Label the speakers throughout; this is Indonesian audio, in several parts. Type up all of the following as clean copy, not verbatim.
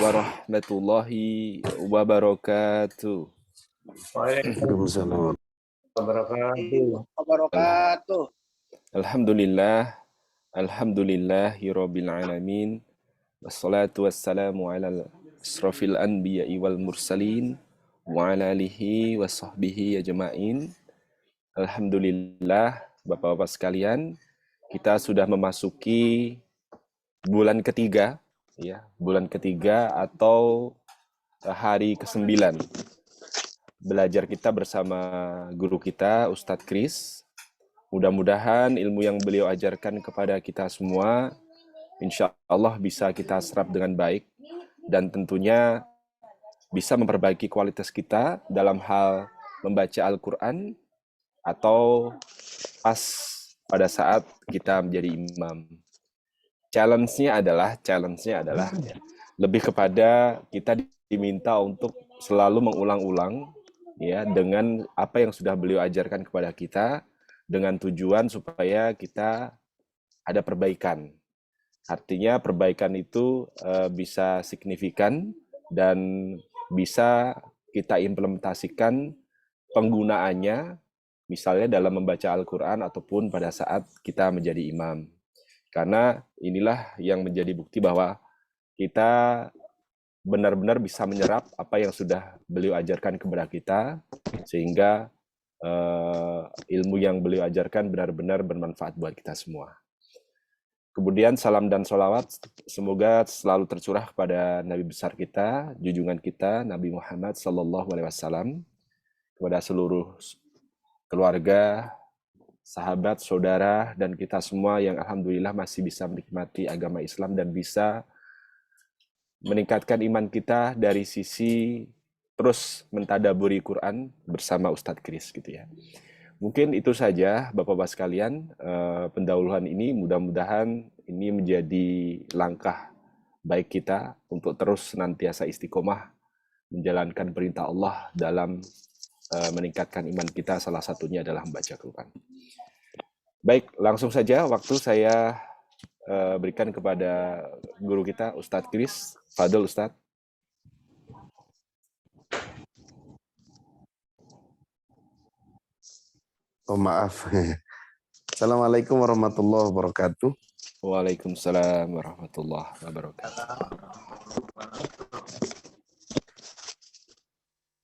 Speaker 1: warahmatullahi wabarakatuh.
Speaker 2: Waalaikumsalam warahmatullahi
Speaker 3: wabarakatuh.
Speaker 1: Alhamdulillah, alhamdulillahirabbil alamin. Wassalatu wassalamu ala asrofil anbiya'i wal mursalin wa ala alihi wa sahbihi ajma'in. Alhamdulillah, Bapak-bapak sekalian, kita sudah memasuki bulan ketiga, ya, bulan ketiga atau hari ke-9 belajar kita bersama guru kita Ustadz Kris. Mudah-mudahan ilmu yang beliau ajarkan kepada kita semua insya Allah bisa kita serap dengan baik dan tentunya bisa memperbaiki kualitas kita dalam hal membaca Al-Quran atau pas pada saat kita menjadi imam. Challenge-nya adalah lebih kepada kita diminta untuk selalu mengulang-ulang ya dengan apa yang sudah beliau ajarkan kepada kita dengan tujuan supaya kita ada perbaikan. Artinya perbaikan itu bisa signifikan dan bisa kita implementasikan penggunaannya misalnya dalam membaca Al-Quran ataupun pada saat kita menjadi imam. Karena inilah yang menjadi bukti bahwa kita benar-benar bisa menyerap apa yang sudah beliau ajarkan kepada kita sehingga ilmu yang beliau ajarkan benar-benar bermanfaat buat kita semua. Kemudian salam dan sholawat semoga selalu tercurah kepada Nabi besar kita, junjungan kita, Nabi Muhammad SAW, kepada seluruh keluarga, sahabat, saudara, dan kita semua yang alhamdulillah masih bisa menikmati agama Islam dan bisa meningkatkan iman kita dari sisi terus mentadaburi Quran bersama Ustadz Kris gitu ya. Mungkin itu saja Bapak-bapak sekalian pendahuluan ini, mudah-mudahan ini menjadi langkah baik kita untuk terus senantiasa istiqomah menjalankan perintah Allah dalam meningkatkan iman kita, salah satunya adalah membaca Quran. Baik, langsung saja waktu saya berikan kepada guru kita Ustadz Kris. Fadil Ustadz.
Speaker 2: Oh maaf. Assalamualaikum warahmatullahi wabarakatuh.
Speaker 1: Waalaikumsalam warahmatullahi wabarakatuh.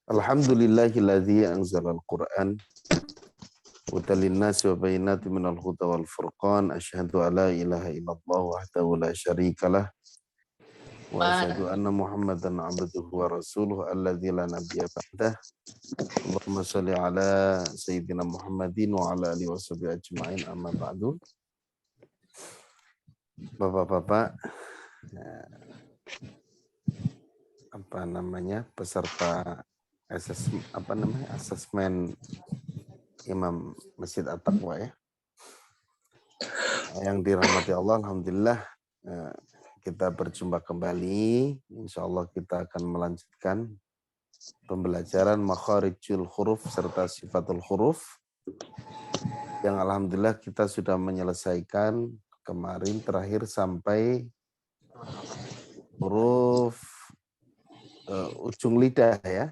Speaker 2: Alhamdulillahilladzi anzalal Qur'an hudan linnasi wa bayyinatin minal huda wal furqan. Asyhadu an la ilaha illallah wahdahu la syarikalah wa asyhadu anna Muhammadan abduhu wa rasuluhu alladzi la nabiyya ba'dah. Allahumma shalli ala sayyidina Muhammadin wa ala alihi washabihi ajma'in, amma ba'du. Bapak-bapak, apa namanya, peserta asesmen Imam Masjid At-Taqwa ya, yang dirahmati Allah, alhamdulillah kita berjumpa kembali. Insya Allah kita akan melanjutkan pembelajaran makharijul huruf serta sifatul huruf yang alhamdulillah kita sudah menyelesaikan kemarin terakhir sampai huruf ujung lidah ya.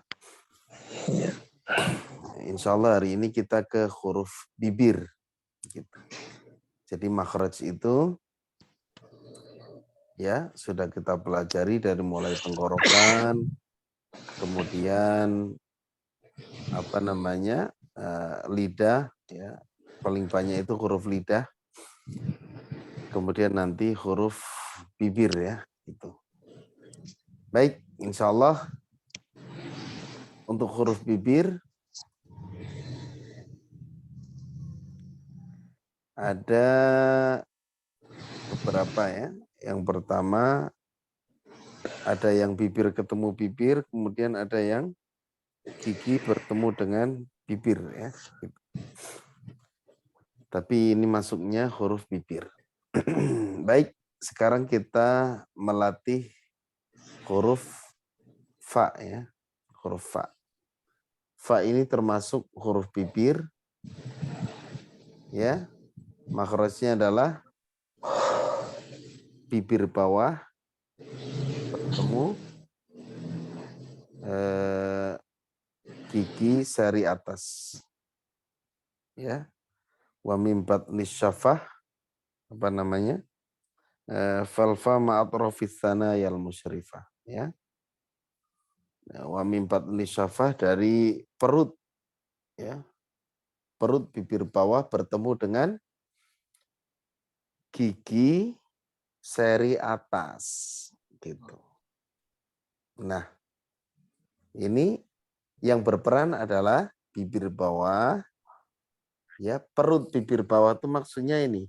Speaker 2: Insya Allah hari ini kita ke huruf bibir gitu. Jadi makhraj itu ya sudah kita pelajari dari mulai tenggorokan, kemudian apa namanya lidah ya, paling banyak itu huruf lidah, kemudian nanti huruf bibir ya itu. Baik, insya Allah untuk huruf bibir ada beberapa ya. Yang pertama ada yang bibir ketemu bibir, kemudian ada yang gigi bertemu dengan bibir ya. Tapi ini masuknya huruf bibir. Baik, sekarang kita melatih huruf fa ya. Huruf fa. Fa ini termasuk huruf bibir. Ya. Makhrajnya adalah bibir bawah bertemu gigi seri atas. Ya. Wa min batni syafah, apa namanya? Falfa ma'atrofis sanayal musyrifah. Ya. Wa min batni syafah, dari perut. Ya. Perut bibir bawah bertemu dengan gigi seri atas. Gitu. Nah, ini yang berperan adalah bibir bawah. Ya, perut bibir bawah itu maksudnya ini.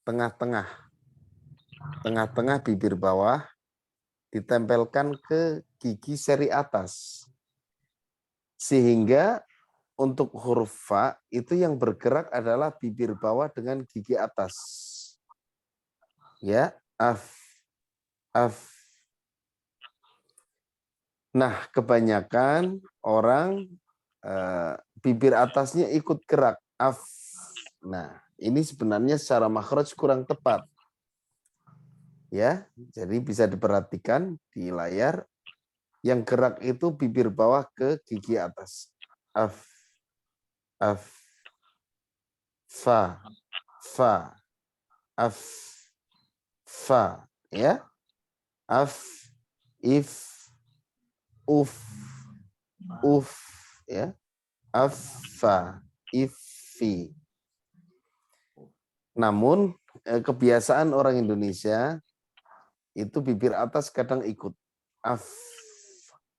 Speaker 2: Tengah-tengah. Tengah-tengah bibir bawah ditempelkan ke gigi seri atas. Sehingga untuk huruf fa itu yang bergerak adalah bibir bawah dengan gigi atas. Ya, af, af. Nah, kebanyakan orang bibir atasnya ikut gerak, af. Nah, ini sebenarnya secara makhraj kurang tepat. Ya, jadi bisa diperhatikan di layar, yang gerak itu bibir bawah ke gigi atas. Af, af, fa, fa, af, fa, ya, af, if, uf, uf, ya, afa, ifi. Namun kebiasaan orang Indonesia itu bibir atas kadang ikut af,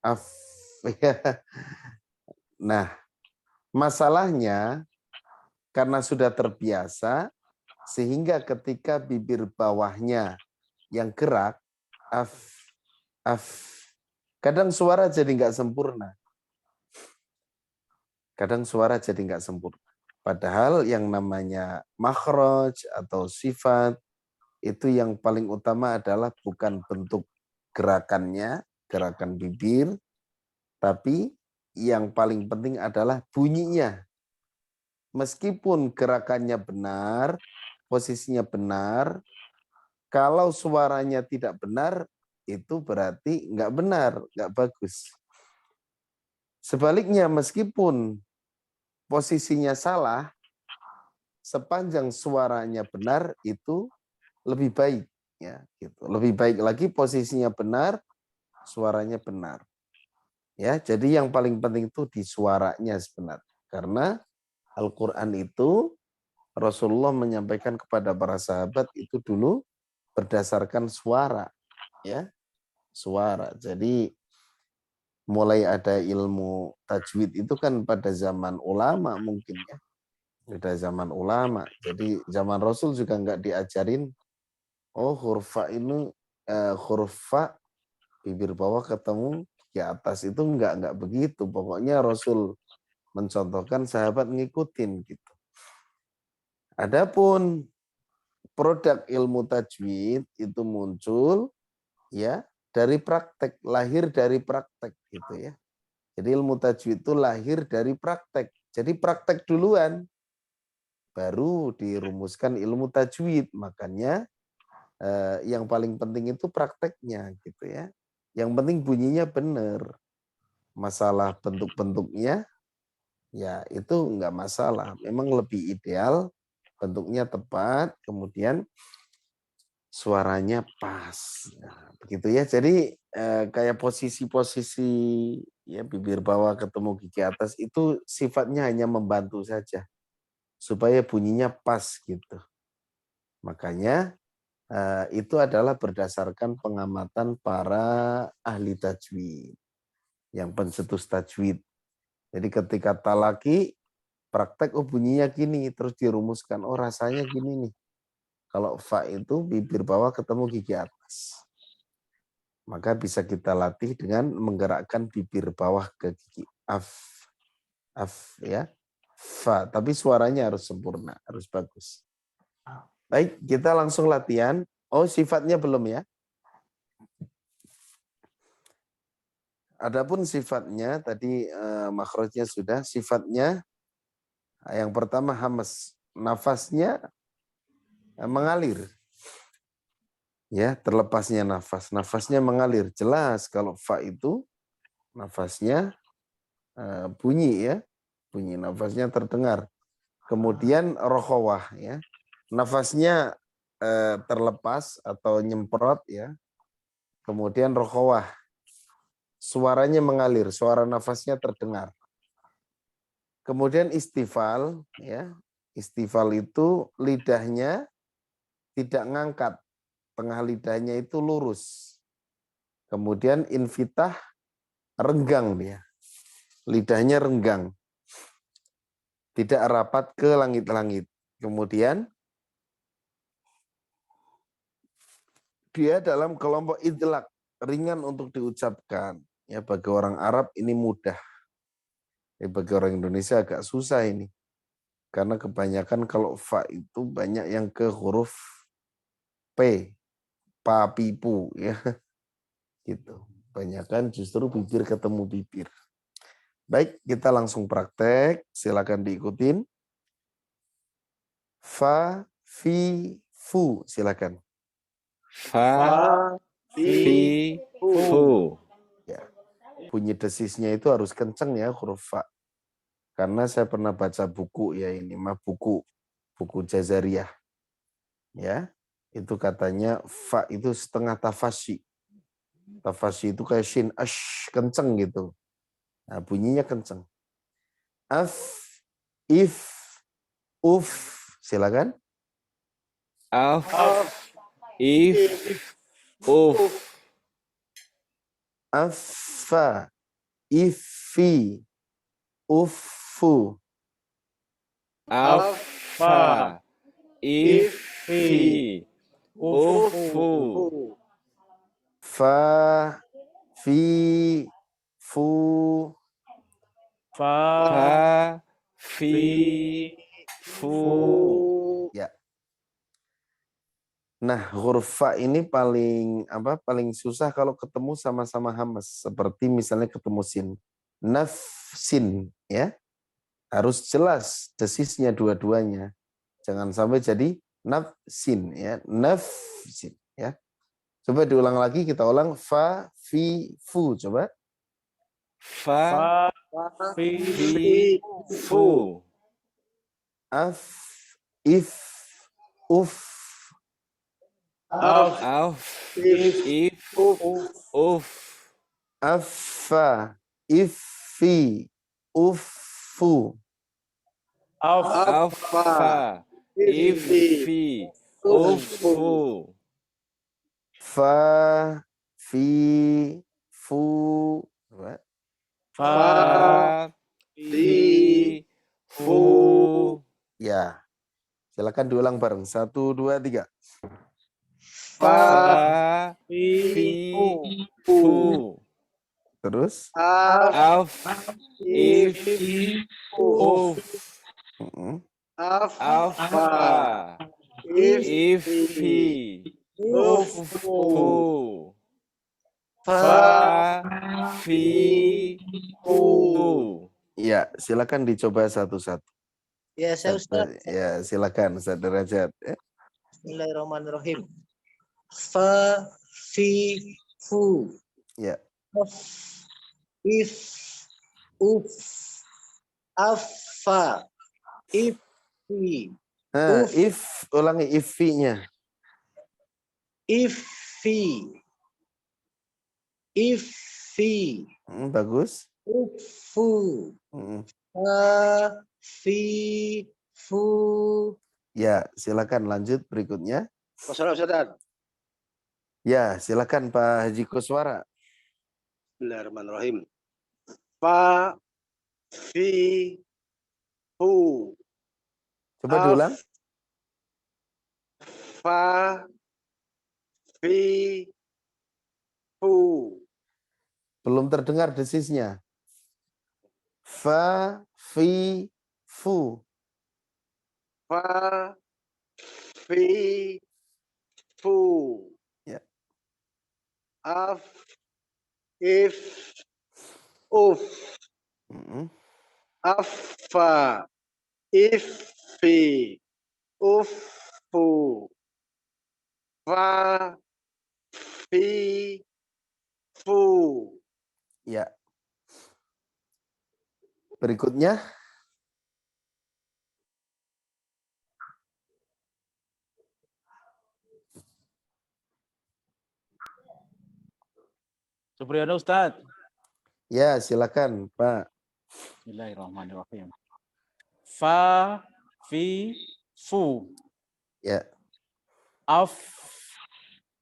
Speaker 2: af. Nah, masalahnya karena sudah terbiasa, sehingga ketika bibir bawahnya yang gerak, af, af, kadang suara jadi nggak sempurna. Kadang suara jadi nggak sempurna. Padahal yang namanya makhraj atau sifat, itu yang paling utama adalah bukan bentuk gerakannya, gerakan bibir, tapi yang paling penting adalah bunyinya. Meskipun gerakannya benar, posisinya benar, kalau suaranya tidak benar, itu berarti nggak benar, nggak bagus. Sebaliknya, meskipun posisinya salah, sepanjang suaranya benar itu lebih baik, ya, gitu. Lebih baik lagi posisinya benar, suaranya benar. Ya, jadi yang paling penting itu di suaranya sebenarnya. Karena Al-Qur'an itu Rasulullah menyampaikan kepada para sahabat itu dulu berdasarkan suara, ya. Suara. Jadi mulai ada ilmu tajwid itu kan pada zaman ulama mungkin, ya. Pada zaman ulama. Jadi zaman Rasul juga nggak diajarin, oh huruf fa ini huruf fa bibir bawah ketemu di atas, itu nggak begitu. Pokoknya Rasul mencontohkan, sahabat ngikutin gitu. Adapun produk ilmu tajwid itu muncul, ya, dari praktek, lahir dari praktek gitu, ya. Jadi ilmu tajwid itu lahir dari praktek. Jadi praktek duluan, baru dirumuskan ilmu tajwid. Makanya yang paling penting itu prakteknya gitu, ya. Yang penting bunyinya benar. Masalah bentuk-bentuknya ya itu enggak masalah. Memang lebih ideal bentuknya tepat, kemudian suaranya pas. Nah, begitu, ya. Jadi kayak posisi-posisi, ya, bibir bawah ketemu gigi atas itu sifatnya hanya membantu saja supaya bunyinya pas gitu. Makanya itu adalah berdasarkan pengamatan para ahli tajwid, yang pencetus tajwid. Jadi ketika talaki, praktek, oh bunyinya gini, terus dirumuskan, oh rasanya gini nih. Kalau fa itu bibir bawah ketemu gigi atas. Maka bisa kita latih dengan menggerakkan bibir bawah ke gigi af, ya, fa. Tapi suaranya harus sempurna, harus bagus. Baik, kita langsung latihan. Oh, sifatnya belum, ya? Adapun sifatnya tadi makhrajnya sudah. Sifatnya yang pertama hamas, nafasnya mengalir. Ya, terlepasnya nafas. Nafasnya mengalir. Jelas kalau fa itu nafasnya bunyi ya, bunyi nafasnya terdengar. Kemudian rokhawah ya, nafasnya terlepas atau nyemprot ya. Kemudian rokhawah, suaranya mengalir, suara nafasnya terdengar. Kemudian istifal ya, istifal itu lidahnya tidak ngangkat, tengah lidahnya itu lurus. Kemudian infitah, renggang dia, lidahnya renggang, tidak rapat ke langit-langit. Kemudian dia dalam kelompok idlak, ringan untuk diucapkan. Ya, bagi orang Arab ini mudah. Ya, bagi orang Indonesia agak susah ini. Karena kebanyakan kalau fa itu banyak yang ke huruf P, pa, pipu ya. Gitu. Banyakan justru bibir ketemu bibir. Baik, kita langsung praktek. Silakan diikutin. Fa, fi, fu. Silakan.
Speaker 1: Fa, fi, fu.
Speaker 2: Ya. Bunyi desisnya itu harus kenceng ya huruf fa. Karena saya pernah baca buku ya ini mah buku Jazariyah. Ya. Itu katanya fa itu setengah tafasyi. Tafasyi itu kayak shin ash kenceng gitu. Nah, bunyinya kenceng. Af, if, uf. Silakan.
Speaker 1: Af, if, uf.
Speaker 2: Afa, ifi, ufu.
Speaker 1: Afa, ifi, ufu.
Speaker 2: Fa, fi, fu.
Speaker 1: Fa, fi, fu.
Speaker 2: Ya. Nah, huruf fa ini paling susah kalau ketemu sama-sama hamas, seperti misalnya ketemu sin. Nafsin ya. Harus jelas desisnya dua-duanya. Jangan sampai jadi nafsin ya, nafsin ya. Coba diulang lagi, kita ulang fa, fi, fu. Coba.
Speaker 1: Fa, fi, fu.
Speaker 2: Af, if, uf.
Speaker 1: Af, if, uf.
Speaker 2: Afa, ifi, ufu.
Speaker 1: Afa, ifi, ufu.
Speaker 2: Fa, fi, fu. Coba.
Speaker 1: Fa, fi, fu.
Speaker 2: Ya, silakan diulang bareng. 1, 2, 3.
Speaker 1: Fa, fi, fu.
Speaker 2: Terus.
Speaker 1: Af, if, uf.
Speaker 2: Mm-mm.
Speaker 1: Afa, ifi, ufu. Fa, fi, fu.
Speaker 2: Ya, silakan dicoba satu-satu.
Speaker 3: Ya, saya Ustaz.
Speaker 2: Ya, silakan Ustaz Derajat.
Speaker 3: Bismillahirrahmanirrahim. Fa, fi, fu.
Speaker 2: Ya.
Speaker 3: Af, if, uf. Afa, ifi.
Speaker 2: Nah,
Speaker 3: Uf.
Speaker 2: ulangi ifi-nya.
Speaker 3: Ifi. Ifi.
Speaker 2: Bagus.
Speaker 3: Ufu. Fa, fi, fu.
Speaker 2: Ya, silakan lanjut berikutnya.
Speaker 4: Ustaz.
Speaker 2: Ya, silakan Pak Haji Kuswara.
Speaker 4: Bismillahirrahmanirrahim. Fa, fi, fu.
Speaker 2: Coba diulang.
Speaker 4: Fa, fi, fu.
Speaker 2: Belum terdengar desisnya. Fa, fi, fu.
Speaker 4: Fa, fi, fu.
Speaker 2: Ya.
Speaker 4: Af, if, uf. Afa, ifi, ufu. Fa, fi, fu.
Speaker 2: Ya. Berikutnya.
Speaker 5: Supriyono Ustaz.
Speaker 2: Ya, silakan, Pak.
Speaker 5: Bismillahirrahmanirrahim. Fa, fi, fu.
Speaker 2: Ya.
Speaker 5: Af,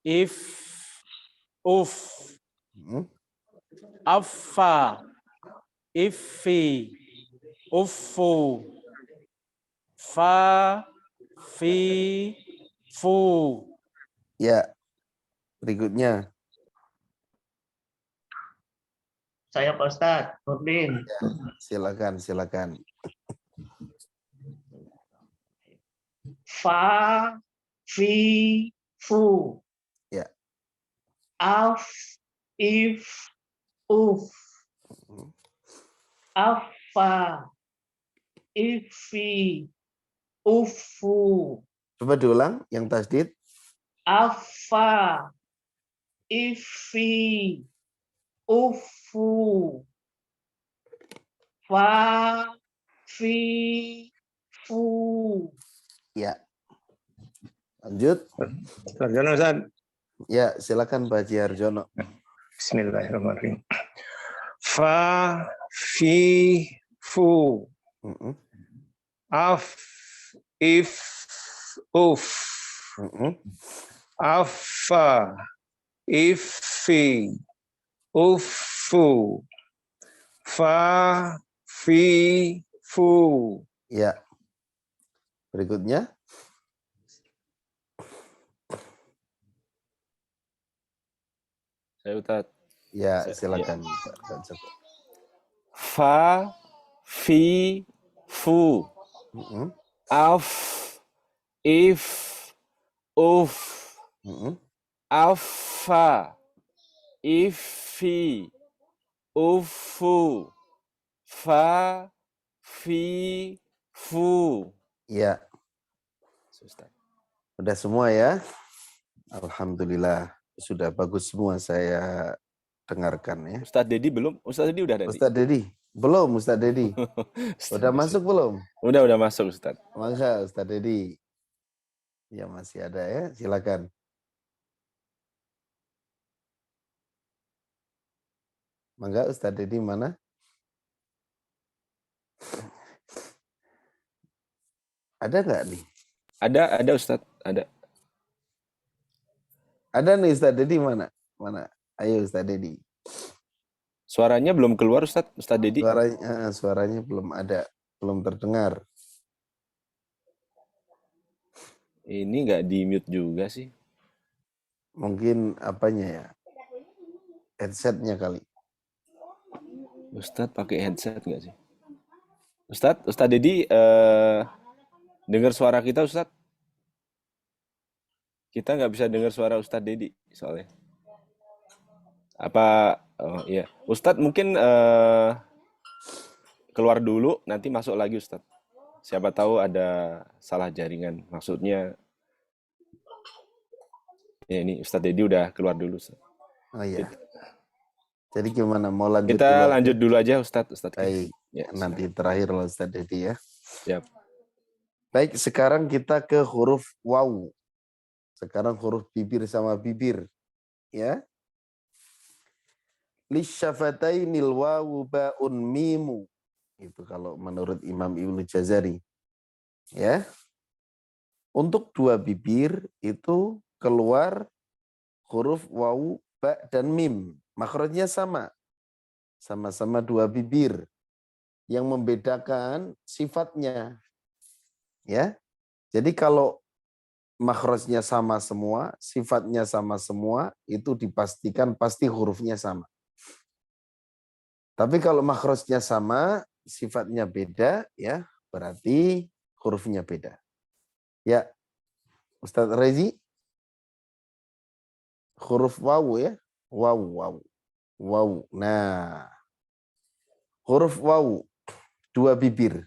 Speaker 5: if, uf. Affa, ifi, ufu. Fa, fi, fu.
Speaker 2: Ya. Berikutnya.
Speaker 6: Saya Pak Ustadz, Nurdin.
Speaker 2: Silakan.
Speaker 6: Fa, fi, fu.
Speaker 2: Ya.
Speaker 6: Af, if, uf. Afa, ifi, ufu.
Speaker 2: Coba diulang yang tasdid.
Speaker 6: Afa, ifi, ufu. Fa, fi, fu.
Speaker 2: Ya. Lanjut.
Speaker 7: Sarjana Ustaz.
Speaker 2: Ya, silakan Pak Haji Harjono.
Speaker 7: Bismillahirrahmanirrahim. Fa, fi, fu. Af, if, uf. Afa, ifi, ufu. Fa, fi, fu.
Speaker 2: Ya. Berikutnya.
Speaker 1: Saya Ustaz.
Speaker 2: Ya, silakan Pak Joko.
Speaker 1: Fa, fi, fu. Af, if, uf. Afa, ifi, ufu. Fa, fi, fu.
Speaker 2: Ya. Udah semua ya? Alhamdulillah. Sudah bagus semua saya dengarkan ya.
Speaker 1: Ustadz Dedi belum? Ustadz Dedi udah ada?
Speaker 2: Ustadz Dedi? Belum, Ustadz Dedi. Udah masuk belum?
Speaker 1: Udah masuk Ustadz.
Speaker 2: Mangga Ustadz Dedi. Ya masih ada ya, silakan. Mangga Ustadz Dedi mana? Ada nggak nih?
Speaker 1: Ada Ustadz, ada.
Speaker 2: Ada nih Ustadz Dedi mana? Mana? Ayo Ustadz Dedi.
Speaker 1: Suaranya belum keluar Ustadz Dedi.
Speaker 2: Suaranya belum ada, belum terdengar.
Speaker 1: Ini nggak di mute juga sih.
Speaker 2: Mungkin apanya ya? Headsetnya kali.
Speaker 1: Ustadz pakai headset nggak sih? Ustadz Dedi dengar suara kita Ustadz? Kita nggak bisa dengar suara Ustadz Dedi soalnya. Apa? Oh iya, Ustadz mungkin keluar dulu, nanti masuk lagi Ustadz. Siapa tahu ada salah jaringan. Maksudnya, ya ini Ustadz Dedi udah keluar dulu Ustadz.
Speaker 2: Oh iya. Jadi gimana? Mau lanjut
Speaker 1: kita
Speaker 2: dulu?
Speaker 1: Lanjut dulu aja Ustadz.
Speaker 2: Baik, ya, nanti terakhir lah Ustadz Dedi ya.
Speaker 1: Siap.
Speaker 2: Baik, sekarang kita ke huruf waw. Sekarang huruf bibir sama bibir. Ya. Lisyafatainil wawu ba'un mimu. Itu kalau menurut Imam Ibnu Jazari. Ya. Untuk dua bibir itu keluar huruf wawu, ba, dan mim. Makhrajnya sama. Sama-sama dua bibir. Yang membedakan sifatnya. Ya. Jadi kalau makhrajnya sama semua, sifatnya sama semua, itu dipastikan pasti hurufnya sama. Tapi kalau makhrajnya sama, sifatnya beda, ya berarti hurufnya beda. Ya, Ustadz Rezi, huruf waw ya, waw. Nah, huruf waw, dua bibir.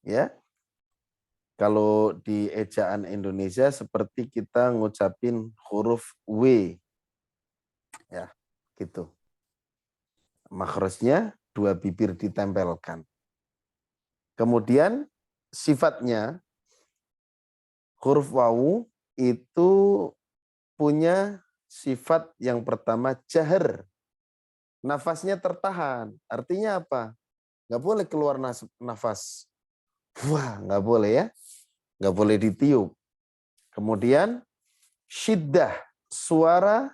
Speaker 2: Ya, kalau di ejaan Indonesia seperti kita ngucapin huruf W. Ya, gitu. Makhrajnya dua bibir ditempelkan. Kemudian sifatnya huruf wawu itu punya sifat yang pertama jahar. Nafasnya tertahan. Artinya apa? Nggak boleh keluar nafas. Wah, nggak boleh ya. Nggak boleh ditiup. Kemudian syiddah, suara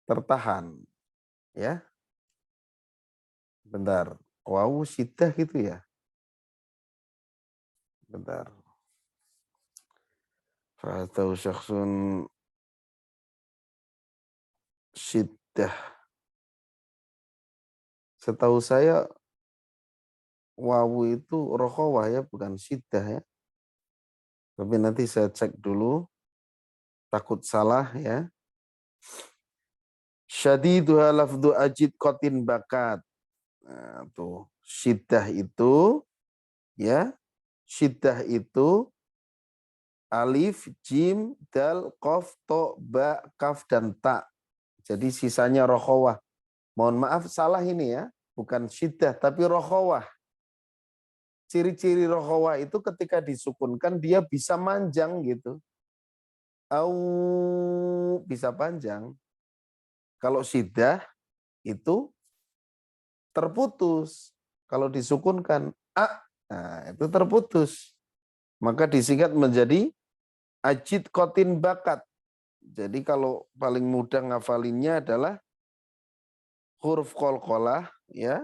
Speaker 2: tertahan. Ya. Bentar. Wawu syiddah gitu ya. Bentar. Fatau syakhsun syiddah. Setahu saya wawu itu rokhawah ya, bukan syiddah ya. Tapi nanti saya cek dulu. Takut salah ya. Syadiduha lafdu ajid kotin bakat. Nah, tuh. Syiddah itu ya. Syiddah itu alif, jim, dal, qaf, to, ba, kaf, dan ta. Jadi sisanya rokhawah. Mohon maaf salah ini ya. Bukan syiddah tapi rokhawah. Ciri-ciri rokhawah itu ketika disukunkan dia bisa manjang gitu. Au bisa panjang. Kalau syiddah itu terputus. Kalau disukunkan a, nah itu terputus. Maka disingkat menjadi ajid kotin bakat. Jadi kalau paling mudah ngafalinnya adalah huruf qalqalah ya.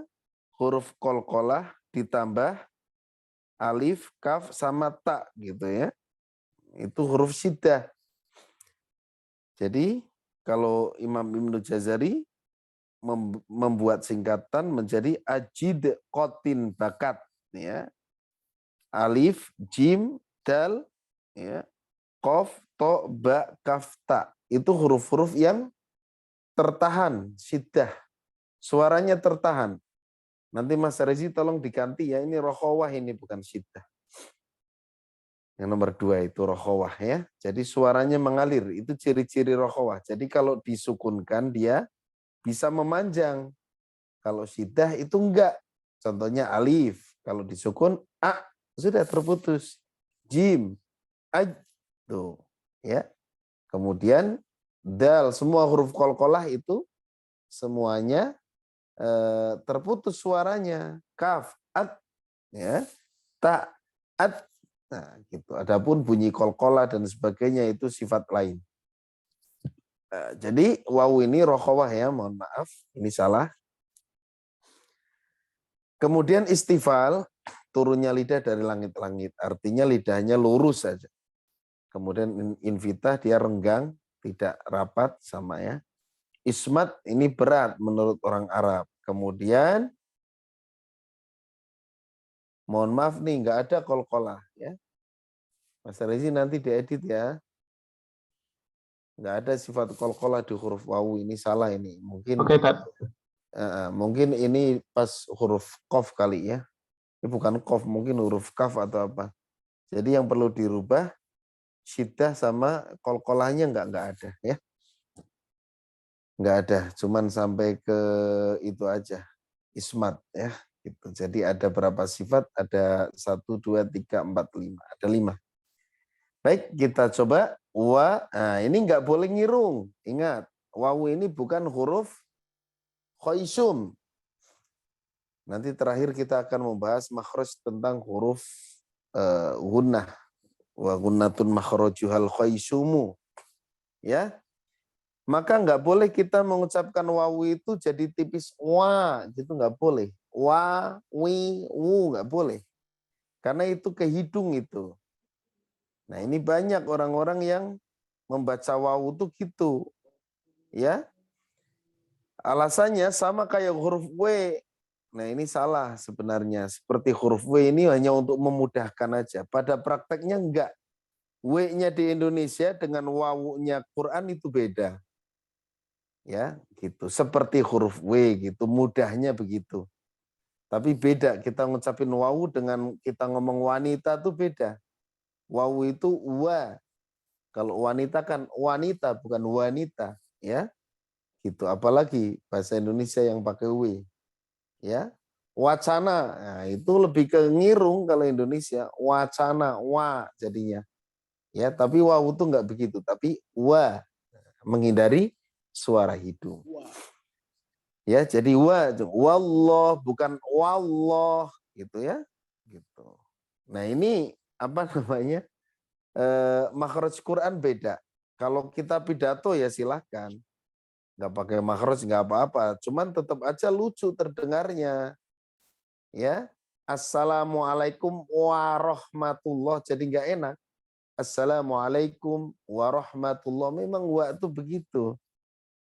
Speaker 2: Huruf qalqalah ditambah alif, kaf, sama ta gitu ya. Itu huruf syiddah. Jadi kalau Imam Ibnu Jazari membuat singkatan menjadi ajid kotin bakat. Ya. Alif, jim, dal, ya, qaf, to, ba, kaf, ta. Itu huruf-huruf yang tertahan, syiddah. Suaranya tertahan. Nanti Mas Rezi tolong diganti ya, ini rokhawah ini bukan syiddah. Yang nomor 2 itu rokhawah ya. Jadi suaranya mengalir, itu ciri-ciri rokhawah. Jadi kalau disukunkan dia bisa memanjang. Kalau syiddah itu enggak. Contohnya alif, kalau disukun a sudah terputus. Jim, aj, tuh ya. Kemudian dal, semua huruf qalqalah itu semuanya terputus suaranya. Kaf, at, ya, ta, at. Nah, gitu. Adapun bunyi qalqalah dan sebagainya itu sifat lain. Jadi wawu ini rokhawah ya, mohon maaf, ini salah. Kemudian istifal, turunnya lidah dari langit-langit, artinya lidahnya lurus saja. Kemudian invitah dia renggang, tidak rapat sama ya. Ismat ini berat menurut orang Arab. Kemudian mohon maaf nih, nggak ada qalqalah ya. Mas Rezi nanti diedit ya. Nggak ada sifat qalqalah di huruf wawu, ini salah ini. Mungkin mungkin ini pas huruf qaf kali ya. Ini bukan qaf, mungkin huruf kaf atau apa. Jadi yang perlu dirubah syiddah sama qalqalahnya nggak ada ya. Nggak ada, cuman sampai ke itu aja. Ismat ya. Gitu. Jadi ada berapa sifat? Ada 1, 2, 3, 4, 5. Ada 5. Baik, kita coba wa. Nah, ini nggak boleh ngirung. Ingat, wawu ini bukan huruf khaisum. Nanti terakhir kita akan membahas makhraj tentang huruf gunnah. Wa gunnatun makhrajuhal khaisumu. Ya. Maka nggak boleh kita mengucapkan wawu itu jadi tipis wa, gitu nggak boleh. Wa, wi, wu nggak boleh. Karena itu ke hidung itu. Nah ini banyak orang-orang yang membaca wawu itu gitu. Ya. Alasannya sama kayak huruf W. Nah ini salah sebenarnya. Seperti huruf W ini hanya untuk memudahkan aja. Pada prakteknya enggak. W-nya di Indonesia dengan wawu-nya Quran itu beda. Ya, gitu. Seperti huruf W gitu, mudahnya begitu. Tapi beda, kita ngucapin wawu dengan kita ngomong wanita itu beda. Wawu itu wa. Kalau wanita kan wanita bukan wanita, ya. Gitu. Apalagi bahasa Indonesia yang pakai W. ya. Wacana, nah, itu lebih ke ngirung kalau Indonesia. Wacana, wa jadinya. Ya, tapi wawu itu nggak begitu, tapi wa, menghindari suara hidung. Ya, jadi wallah bukan wallah gitu ya. Gitu. Nah, ini apa namanya? Makhraj Quran beda. Kalau kita pidato ya silahkan. Nggak pakai makhraj nggak apa-apa. Cuman tetap aja lucu terdengarnya. Ya. Assalamualaikum warahmatullah. Jadi nggak enak. Assalamualaikum warahmatullah. Memang waktu begitu.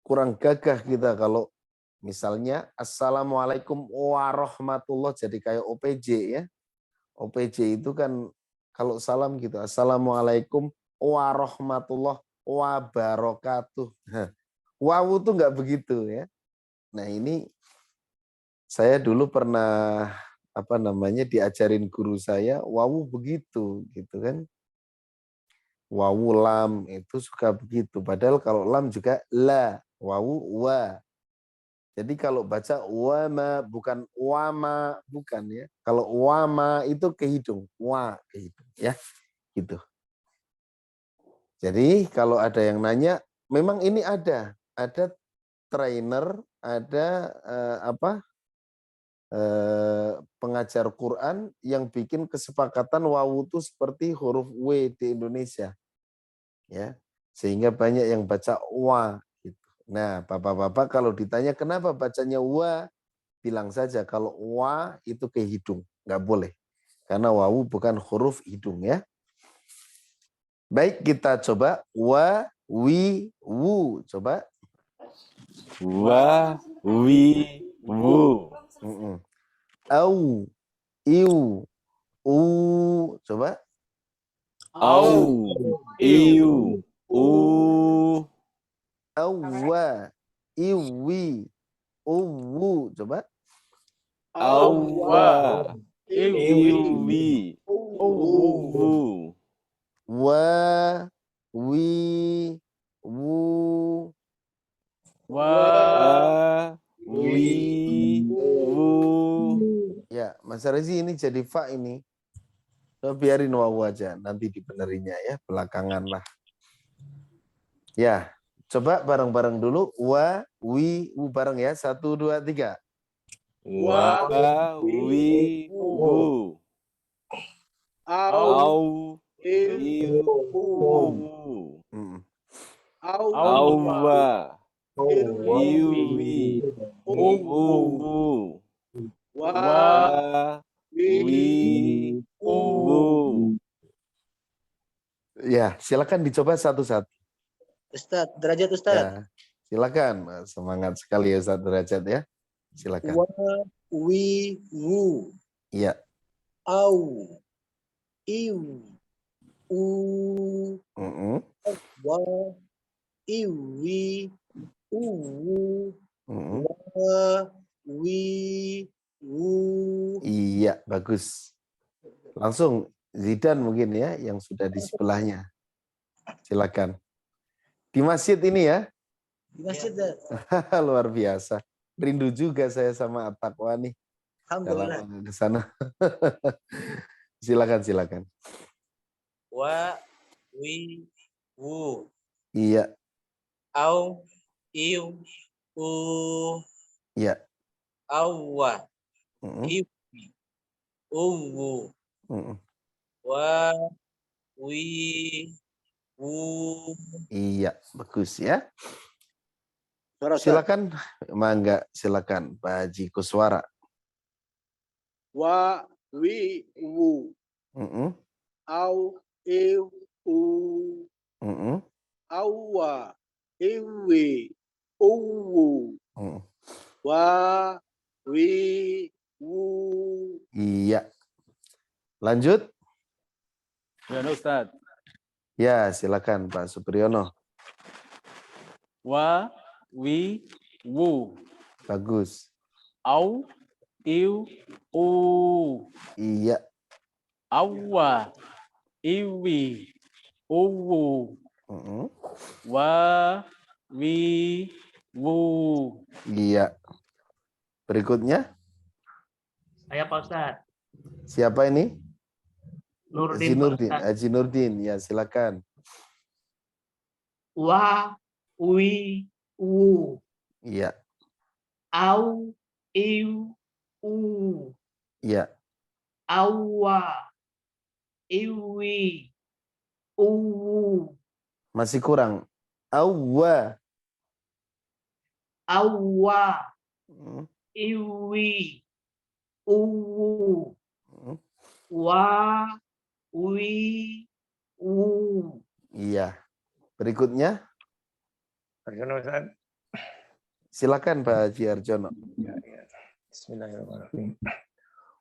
Speaker 2: Kurang gagah kita kalau misalnya Assalamualaikum warahmatullah jadi kayak OPJ ya. OPJ itu kan kalau salam gitu. Assalamualaikum warahmatullah wabarakatuh. Wawu tuh nggak begitu ya. Nah ini saya dulu pernah diajarin guru saya wawu begitu gitu kan. Wawu lam itu suka begitu. Padahal kalau lam juga la, wawu wa. Jadi kalau baca wama bukan wama, bukan ya. Kalau wama itu ke hidung, wa ke hidung ya. Gitu. Jadi kalau ada yang nanya, memang ini ada trainer, ada pengajar Quran yang bikin kesepakatan wawu itu seperti huruf W di Indonesia. Ya. Sehingga banyak yang baca wa gitu. Nah, Bapak-bapak kalau ditanya kenapa bacanya wa, bilang saja kalau wa itu ke hidung, nggak boleh. Karena wawu bukan huruf hidung ya. Baik, kita coba wa, wi, wu. Coba.
Speaker 1: Wa, wi, wu.
Speaker 2: Au, iu, u. Coba.
Speaker 1: Au, iu, u.
Speaker 2: Awa, iwi, uwu. Coba.
Speaker 1: Awa,
Speaker 5: Iwi.
Speaker 1: iwi, uwu.
Speaker 2: Wa, wi, wu.
Speaker 5: Wa.
Speaker 1: Wa, wi, wu.
Speaker 2: Ya, Mas Rezi ini jadi fa ini. So, biarin wawu aja, nanti dibenerinya ya, belakangan lah. Ya, coba bareng-bareng dulu. Wa, wi, wu bareng ya. 1, 2, 3.
Speaker 1: Wa, wi, wu.
Speaker 4: Au,
Speaker 1: Au,
Speaker 4: iu,
Speaker 1: iu,
Speaker 4: au,
Speaker 1: awa, iwi,
Speaker 5: Uwu.
Speaker 1: uwu.
Speaker 4: wa,
Speaker 1: Wa, wi, wu.
Speaker 2: Ya, silakan dicoba satu-satu.
Speaker 3: Ustaz, derajat Ustaz.
Speaker 2: Ya, silakan. Semangat sekali ya Ustaz Derajat ya. Silakan.
Speaker 3: Wa, wi, wu.
Speaker 2: Iya.
Speaker 3: Au, iu, u. Wa, iwi, uwu. Wa, wi, wu.
Speaker 2: Iya, bagus. Langsung Zidan mungkin ya yang sudah di sebelahnya. Silakan. Di masjid ini ya.
Speaker 3: Di masjid, Ustaz.
Speaker 2: Luar biasa. Rindu juga saya sama At-Taqwa nih.
Speaker 3: Alhamdulillah.
Speaker 2: Kalau ke sana. Silakan.
Speaker 8: Wa, wi, wu.
Speaker 2: Iya.
Speaker 8: Au, iu, u.
Speaker 2: Iya.
Speaker 8: Awa, iwi, uwu. Wa, wi, wu.
Speaker 2: Iya, bagus ya.
Speaker 4: Suara, Ustaz.
Speaker 2: Silakan, mangga silakan Pak Haji Kuswara.
Speaker 4: Wa, wi, wu. Au, iu, u. Awa, iwi, uwu. Wa, wi, wu.
Speaker 2: Iya. Lanjut.
Speaker 5: Ya, Ustaz.
Speaker 2: Ya, silakan Pak Supriyono.
Speaker 5: Wa, wi, wu.
Speaker 2: Bagus.
Speaker 5: Au, iu, u.
Speaker 2: Iya.
Speaker 5: Awa, iwi, uwu. Wa, wi, wu.
Speaker 2: Iya. Berikutnya.
Speaker 6: Saya Pak Ustadz.
Speaker 2: Siapa ini?
Speaker 6: Nurdin Pak
Speaker 2: Haji
Speaker 6: Ustadz.
Speaker 2: Haji Nurdin, ya silakan.
Speaker 6: Wa, wi, wu.
Speaker 2: Iya,
Speaker 6: Au, iu, u.
Speaker 2: iya.
Speaker 6: Awa, iwi, uwu.
Speaker 2: Masih kurang. Awwa.
Speaker 6: Awa,
Speaker 2: Hmm,
Speaker 6: iwi, uwu.
Speaker 2: hmm.
Speaker 6: Wa, wi, wu.
Speaker 2: Iya. Berikutnya,
Speaker 7: Arjono Ustaz.
Speaker 2: silakan Pak Haji Arjono.
Speaker 7: Ya, ya. Bismillahirrahmanirrahim.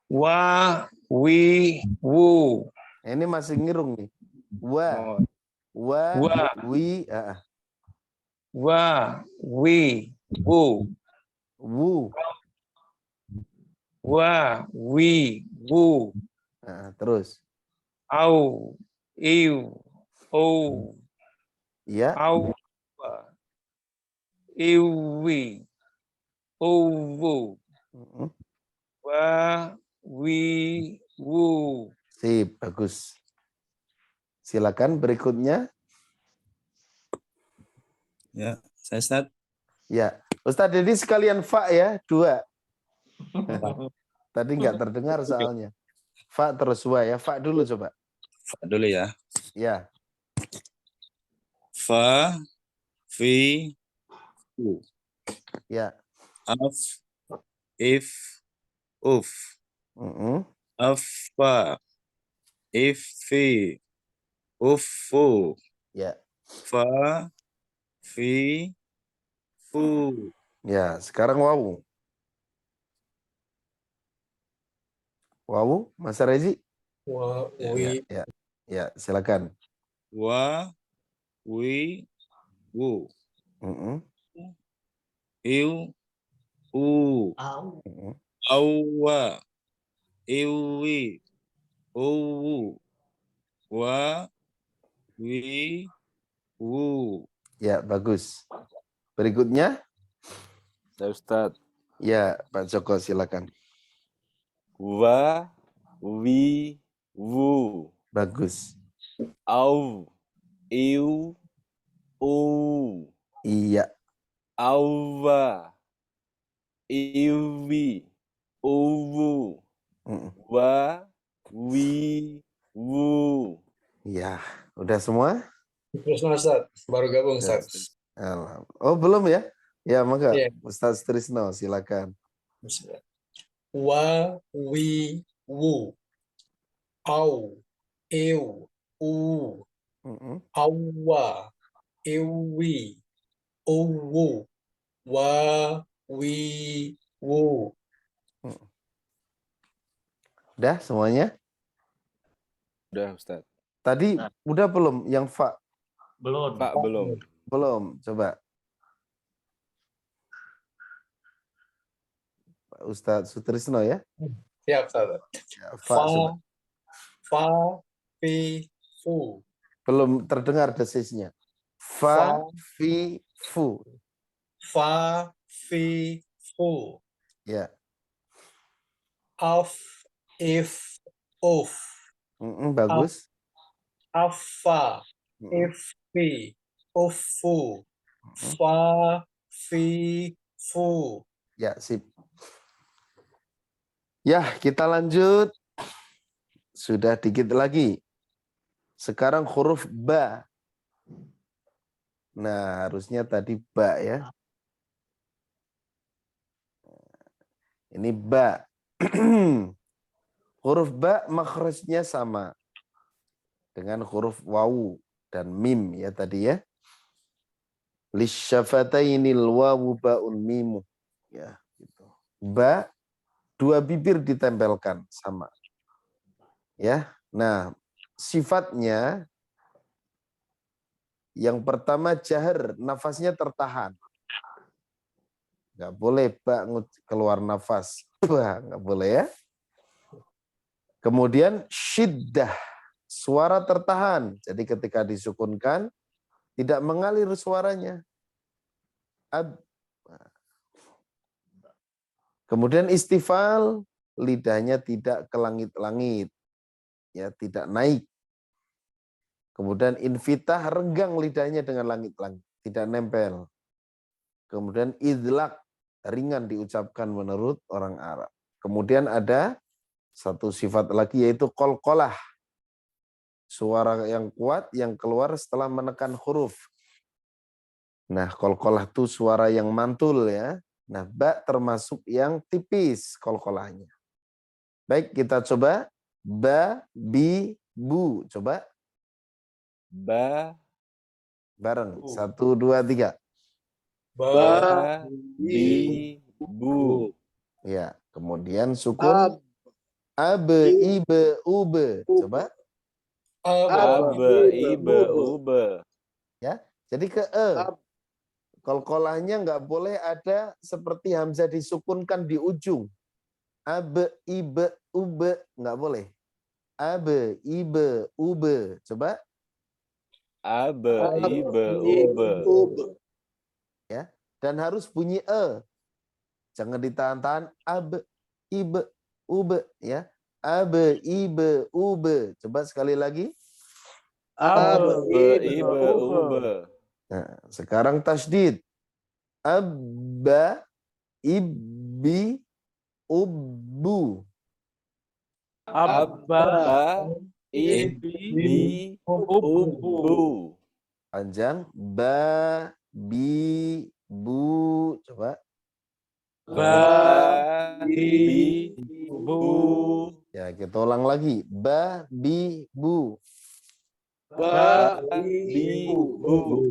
Speaker 7: Wa, wi, wu.
Speaker 2: Ini masih ngirung nih. Wa,
Speaker 7: Oh,
Speaker 2: wa,
Speaker 7: Wa.
Speaker 2: wi,
Speaker 7: Wa, wi, wu.
Speaker 2: wu.
Speaker 7: Wa, wi, wu.
Speaker 2: Terus.
Speaker 7: Au, iu, ou.
Speaker 2: Iya.
Speaker 7: Au, iwi, owu.
Speaker 2: Hmm.
Speaker 7: Wa, wi, wu.
Speaker 2: Sip, bagus. Silakan berikutnya.
Speaker 9: Ya, saya Ustaz.
Speaker 2: Ya, Ustadz jadi sekalian fa ya, 2. Tadi nggak terdengar soalnya. Fa terus wa ya, fa dulu coba.
Speaker 9: Fa dulu ya.
Speaker 2: Ya,
Speaker 9: Fa, fi, fu.
Speaker 2: ya.
Speaker 9: Af, if, uf.
Speaker 2: Mm-mm.
Speaker 9: Afa, ifi, ufu.
Speaker 2: Ya,
Speaker 9: Fa, fi, fu.
Speaker 2: ya. Sekarang wawu. Wawu, Mas Rezi.
Speaker 3: Wa,
Speaker 9: Ya,
Speaker 3: wi,
Speaker 2: Ya, ya. Silakan.
Speaker 9: Wa, wi, wu.
Speaker 2: Mm-mm.
Speaker 9: Iu, u.
Speaker 6: Au,
Speaker 2: Mm-mm.
Speaker 9: Awa, iwi, uwu. Wa, wi, wu.
Speaker 2: Ya, bagus. Berikutnya,
Speaker 1: Ya Ustadz.
Speaker 2: ya Pak Joko silakan.
Speaker 1: Wa, wi, wu.
Speaker 2: Bagus.
Speaker 1: Au, iu, u.
Speaker 2: Iya.
Speaker 1: Awa, iwi, uwu.
Speaker 2: Mm-mm.
Speaker 1: Wa, wi, wu.
Speaker 2: Ya, udah semua?
Speaker 3: terus Ustaz. Baru gabung Ustaz.
Speaker 2: Oh, belum ya? Ya, maka
Speaker 3: Iya.
Speaker 2: Ustaz Trisno silakan.
Speaker 3: Wa, wi, wu. Au, eu, u.
Speaker 2: Mm-mm.
Speaker 3: Awa, iwi, uwu. Wa, wi, wu.
Speaker 2: Udah semuanya?
Speaker 1: Udah Ustadz.
Speaker 2: Tadi udah belum yang fa?
Speaker 6: belum.
Speaker 1: Pak belum.
Speaker 2: Belum. Coba. Pak Ustadz Sutrisno ya?
Speaker 3: Siap Ustaz.
Speaker 2: Ya,
Speaker 3: Fa,
Speaker 2: coba.
Speaker 3: fa, fi, fu.
Speaker 2: Belum terdengar desisnya. Fa, fi, fu.
Speaker 3: Fa, fi, fu.
Speaker 2: Ya.
Speaker 3: Af, if, uf.
Speaker 2: Bagus.
Speaker 3: Afa, ifi, ufu. Fa, fi, fu.
Speaker 2: Ya, sip. Ya, kita lanjut. Sudah dikit lagi. Sekarang huruf ba. Nah, harusnya tadi ba ya. Ini ba. Huruf ba makhrajnya sama dengan huruf wawu dan mim ya tadi ya. Lisyafatainil wawu ba'un mimu. Ya, gitu. Ba, 2 bibir ditempelkan sama. Ya. Nah, sifatnya yang pertama jahar, nafasnya tertahan. Nggak boleh ba keluar nafas. Ba, nggak boleh ya. Kemudian syiddah, suara tertahan. Jadi ketika disukunkan, tidak mengalir suaranya. Kemudian istifal, lidahnya tidak ke langit-langit, ya, tidak naik. Kemudian infitah, renggang lidahnya dengan langit-langit, tidak nempel. Kemudian idlak, ringan diucapkan menurut orang Arab. Kemudian ada satu sifat lagi yaitu qalqalah. Suara yang kuat yang keluar setelah menekan huruf. Nah, qalqalah itu suara yang mantul ya. Nah, ba termasuk yang tipis qalqalahnya. Baik, kita coba. Ba, bi, bu. Coba.
Speaker 1: Ba,
Speaker 2: Bareng. 1, 2, 3.
Speaker 1: ba, bi, bu.
Speaker 2: Ya, kemudian sukun. Abe, ibe, ube. Coba.
Speaker 1: Abe, ibe, ube.
Speaker 2: Ya, jadi ke e. Qalqalahnya nggak boleh ada seperti hamzah disukunkan di ujung. Abe, ibe, ube. Nggak boleh. Abe, ibe, ube. Coba.
Speaker 1: Abe, ibe, ube.
Speaker 2: Ya, dan harus bunyi e. Jangan ditahan-tahan. Abe, ibe, ube. Ya. Abe, ibe, ube. Coba sekali lagi.
Speaker 1: Abe, ibe, ube.
Speaker 2: Nah, sekarang tasdid. Abba, ibbi, ubbu.
Speaker 5: Abba,
Speaker 1: Ibi, ubu.
Speaker 2: Panjang. Ba, bi, bu. Coba.
Speaker 5: Ba, bi, bu.
Speaker 2: Ya, kita ulang lagi. Ba, bi, bu.
Speaker 1: Ba, bi, bu.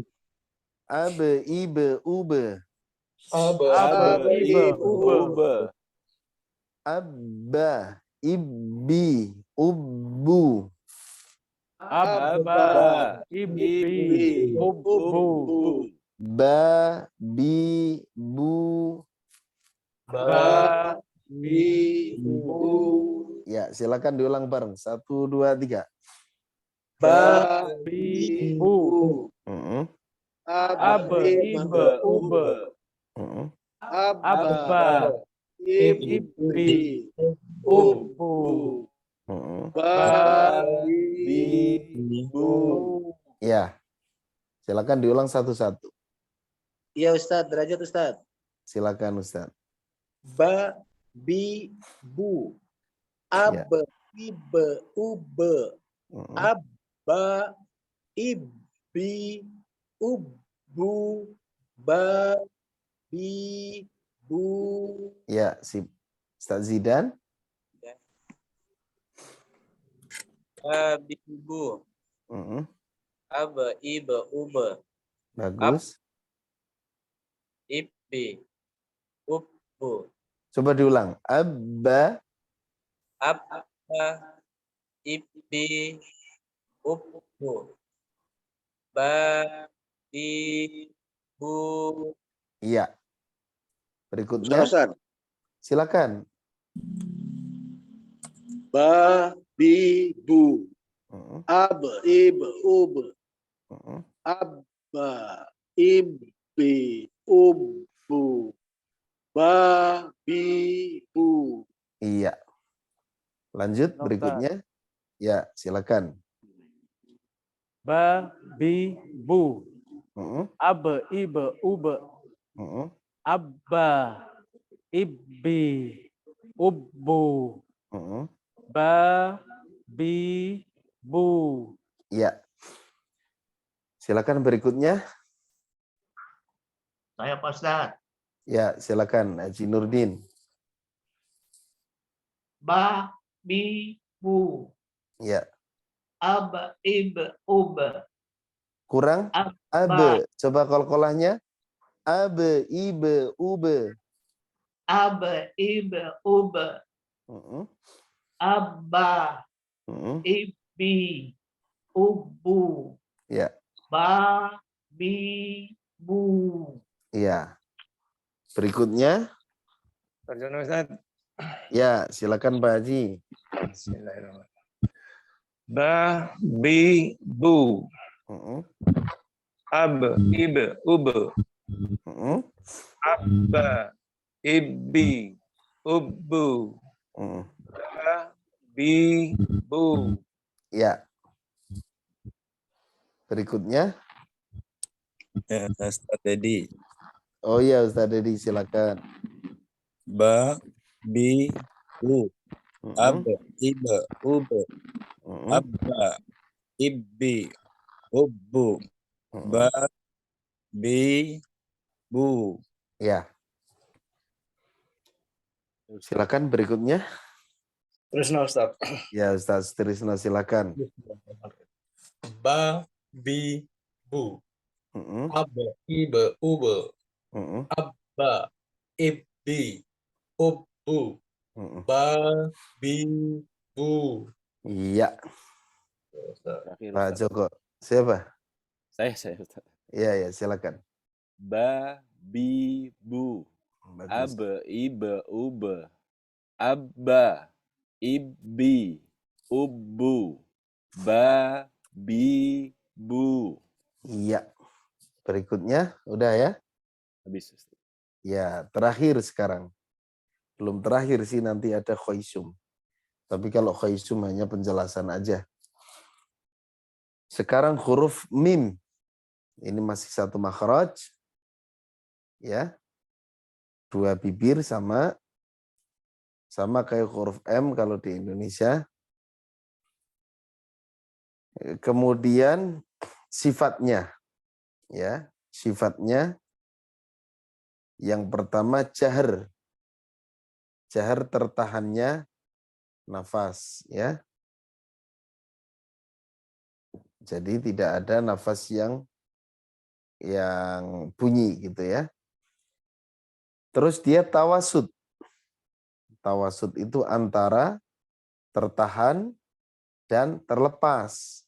Speaker 2: Abe, ibe, ube.
Speaker 5: Abba, ibe, ube.
Speaker 2: Abba, ibbi, ubbu.
Speaker 5: Abba, ibi, ubu.
Speaker 2: Ba, bi, bu.
Speaker 5: Ba, bi, bu.
Speaker 2: Ya, silakan diulang bareng. 1, 2, 3.
Speaker 5: Ba, bi, bu. Abba, ibe, ube. Abba, ibi, ubu. Ba, bi, bu.
Speaker 2: Ya, silakan diulang satu-satu.
Speaker 4: Iya Ustadz, derajat Ustadz.
Speaker 2: Silakan Ustaz.
Speaker 4: Ba, bi, bu.
Speaker 2: Ya.
Speaker 4: Abe, ibe, ube. Abba, ibbi, ubbu. Ba, bi, bu.
Speaker 2: Ya, si Ustaz Zidan.
Speaker 8: Ba, bi, bu. Aba, iba, uba.
Speaker 2: Bagus.
Speaker 8: Ibbi, ubbu.
Speaker 2: Coba diulang. Abba,
Speaker 8: Abba, ibbi, ubbu. Ba, bi, bu.
Speaker 2: iya. Berikutnya,
Speaker 4: Ustadz.
Speaker 2: silakan.
Speaker 4: Ba, bi, bu. Abe, ibe, ube. Abba, ibbi, ubbu. Ba, bi, bu.
Speaker 2: Iya. Lanjut
Speaker 5: Nota.
Speaker 2: berikutnya. Ya, silakan.
Speaker 5: Ba, bi, bu. Abba, ibe, ube. Abba, ibbi, ubbu. Ba, bi, bu.
Speaker 2: Iya. Silakan berikutnya.
Speaker 6: Saya Pak Ustadz.
Speaker 2: Ya, silakan Haji Nurdin.
Speaker 6: Ba, bi, bu.
Speaker 2: Ya.
Speaker 6: Aba, ibe, ube.
Speaker 2: Kurang? Abe. Coba qalqalahnya. Abe, ibe, ube.
Speaker 6: Aba, ibe, ube. Abba, ibbi, ubbu.
Speaker 2: Ya.
Speaker 6: Ba, bi, bu.
Speaker 2: Iya. Berikutnya.
Speaker 7: Sarjana Ustaz.
Speaker 2: Ya, silakan Pak Haji.
Speaker 7: Bismillahirrahmanirrahim. Ba, bi, bu. Ab, ibe, ube. Abba, ibbi, ubbu. Ba, bi, bu.
Speaker 2: Ya. Berikutnya.
Speaker 9: Ustaz Dedi.
Speaker 2: Oh iya Ustaz Dedi, silakan.
Speaker 9: Ba, bi, bu. Ab, iba, ub. Abba, ibbi, ubbu. Ba, bi, bu.
Speaker 2: Ya. Silakan berikutnya.
Speaker 3: Terus no Ustaz.
Speaker 2: Ya Ustaz Trisno, silakan.
Speaker 3: Ba, bi, bu. Aba, iba, uba. Abba, ibbi, ubbu. Ba, bi, bu.
Speaker 2: Iya.
Speaker 1: Terakhir,
Speaker 2: Pak
Speaker 1: Ustaz.
Speaker 2: Joko. Siapa?
Speaker 1: Saya Ustaz.
Speaker 2: Iya, ya, silakan.
Speaker 1: Ba, bi, bu.
Speaker 2: Bagus.
Speaker 1: Aba, iba, uba. Abba, ibbi, ubbu. Ba, bi, bu.
Speaker 2: Iya. Berikutnya, udah ya?
Speaker 1: Habis, Ustaz.
Speaker 2: Ya, terakhir sekarang. Belum terakhir sih, nanti ada khoisum. Tapi kalau khoisum hanya penjelasan aja. Sekarang huruf mim. Ini masih satu makhraj. Ya. Dua bibir sama kayak huruf M kalau di Indonesia. Kemudian sifatnya. Ya, sifatnya yang pertama jahr. Jahr tertahannya nafas, ya. Jadi tidak ada nafas yang bunyi gitu ya. Terus dia tawasud. Tawasud itu antara tertahan dan terlepas.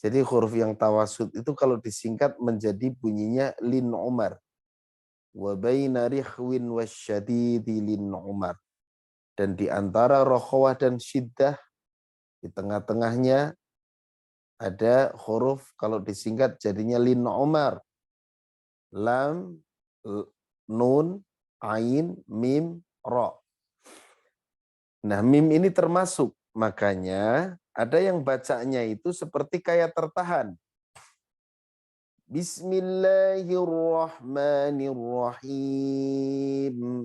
Speaker 2: Jadi huruf yang tawasud itu kalau disingkat menjadi bunyinya lin umar. Wa baina rikhwin wasyadidi lin umar. Dan di antara rokhawah dan syiddah, di tengah-tengahnya ada huruf kalau disingkat jadinya lin umar. Lam, nun, ain, mim, ro. Nah, mim ini termasuk. Makanya ada yang bacanya itu seperti kayak tertahan. Bismillahirrahmanirrahim.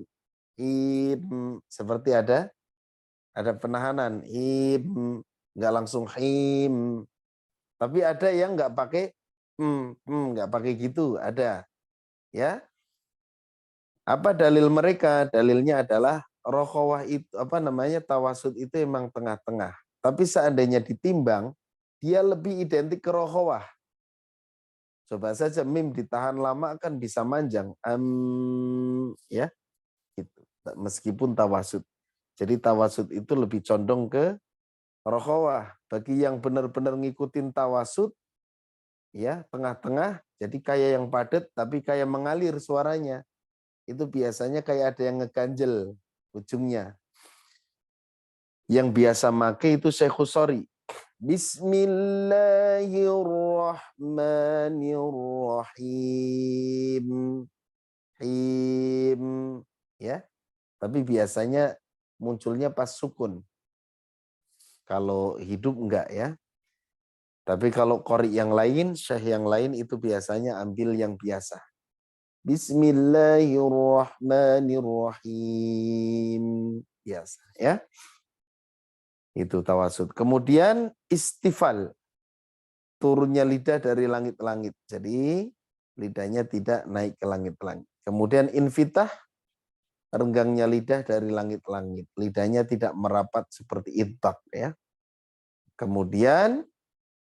Speaker 2: Seperti ada penahanan. Nggak langsung him. Tapi ada yang nggak pakai nggak pakai gitu. Ada. Ya. Apa dalil mereka? Dalilnya adalah rokhawah itu tawasud itu emang tengah-tengah. Tapi seandainya ditimbang, dia lebih identik ke rokhawah. Coba saja mim ditahan lama kan bisa manjang. Ya. Gitu. Meskipun tawasud. Jadi tawasud itu lebih condong ke rokhawah. Bagi yang benar-benar ngikutin tawasud, ya tengah-tengah, jadi kayak yang padat tapi kayak mengalir suaranya. Itu biasanya kayak ada yang ngeganjel ujungnya. Yang biasa make itu Syekhus Sori. Bismillahirrahmanirrahim. Him. Ya. Tapi biasanya munculnya pas sukun. Kalau hidup enggak ya. Tapi kalau qori yang lain, syekh yang lain itu biasanya ambil yang biasa. Bismillahirrahmanirrahim. Biasa ya. Itu tawasud. Kemudian istifal. Turunnya lidah dari langit-langit. Jadi lidahnya tidak naik ke langit-langit. Kemudian infitah. Renggangnya lidah dari langit-langit. Lidahnya tidak merapat seperti idbak ya. Kemudian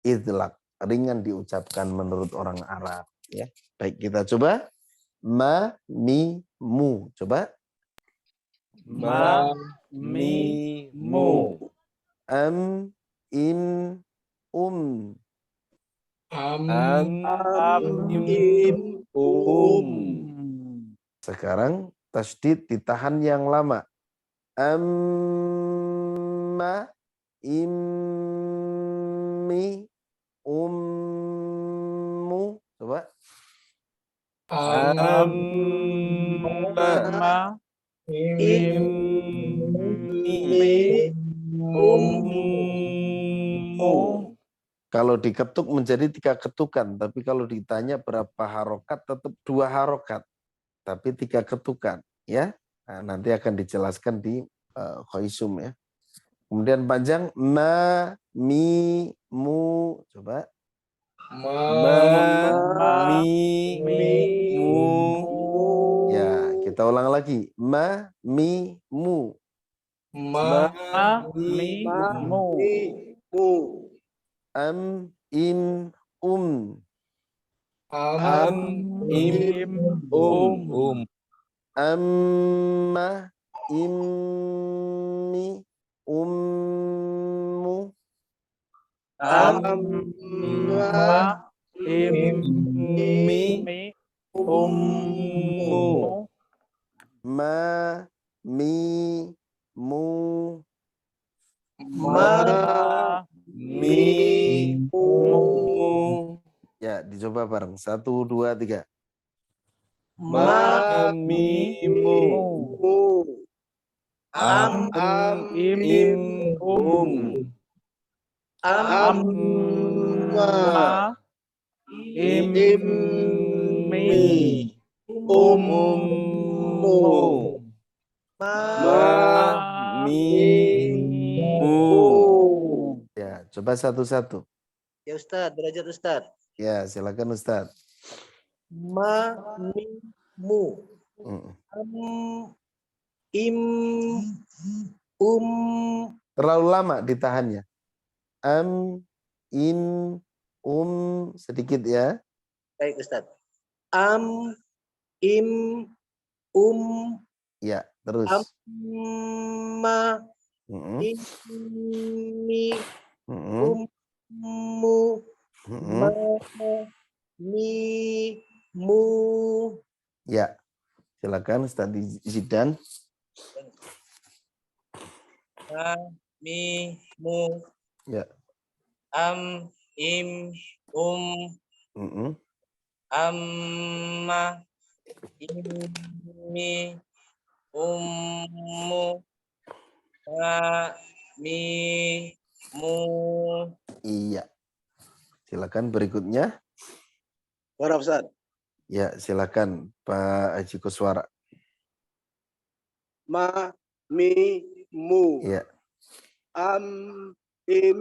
Speaker 2: idlak. Ringan diucapkan menurut orang Arab ya. Baik, kita coba. Ma, mi, mu. Coba.
Speaker 5: Ma, mi, mu.
Speaker 2: Am, im,
Speaker 3: Im,
Speaker 2: Sekarang tasdid ditahan yang lama. Amma, immi, ummu. Coba.
Speaker 5: Amma,
Speaker 3: im,
Speaker 5: immi,
Speaker 4: mi,
Speaker 5: Mu.
Speaker 2: Kalau diketuk menjadi 3 ketukan, tapi kalau ditanya berapa harokat, tetap 2 harokat, tapi 3 ketukan, ya. Nah, nanti akan dijelaskan di Khoisum ya. Kemudian panjang ma, mi, mu, coba.
Speaker 5: Mi.
Speaker 4: mu.
Speaker 2: Ya, kita ulang lagi. Ma, mi, mu.
Speaker 5: Ma. Mi. Mu.
Speaker 4: Mu.
Speaker 2: Am, im,
Speaker 5: Am. Im.
Speaker 2: Amma, immi, ummu.
Speaker 5: Amma. Immi. Ummu.
Speaker 2: Ma, mi, mu.
Speaker 5: Ma. Mi. Mu.
Speaker 2: Ya, dicoba bareng. 1, 2, 3.
Speaker 5: Mamimu.
Speaker 4: Am,
Speaker 5: Im. Amma. Immi. Ummu. Mamimu.
Speaker 2: Ya, coba satu-satu.
Speaker 8: Ya Ustadz, derajat Ustadz.
Speaker 2: Ya, silakan Ustaz.
Speaker 8: Ma, mi, mu. Am, im,
Speaker 2: Terlalu lama ditahannya. Am, im, sedikit ya.
Speaker 8: baik Ustadz. Am, im,
Speaker 2: Ya, terus.
Speaker 8: amma, immi, ummu, mu.
Speaker 2: Ya, silakan Ustaz Zidan.
Speaker 8: Mi, mu.
Speaker 2: Ya.
Speaker 8: Am, im, amma, immi, ummu, mu.
Speaker 2: Iya. Silakan berikutnya.
Speaker 4: Warah Ustaz.
Speaker 2: Ya, silakan Pak Haji Kuswara.
Speaker 4: Ma, mi, mu.
Speaker 2: Iya.
Speaker 4: Am, im,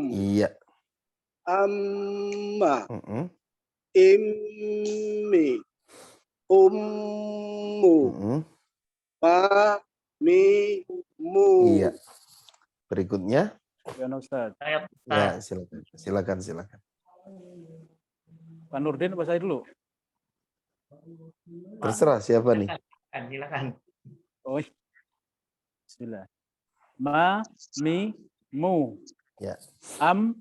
Speaker 2: Iya.
Speaker 4: amma, immi, ummu, ma, mi, mu.
Speaker 2: Iya. Berikutnya.
Speaker 5: Ya, Ustaz.
Speaker 2: Ya, silakan.
Speaker 5: Pak Nurdin apa saya dulu?
Speaker 2: Terserah siapa nih.
Speaker 6: Silakan.
Speaker 5: Oh. Bismillah. Ma, mi, mu.
Speaker 2: Ya.
Speaker 5: Am,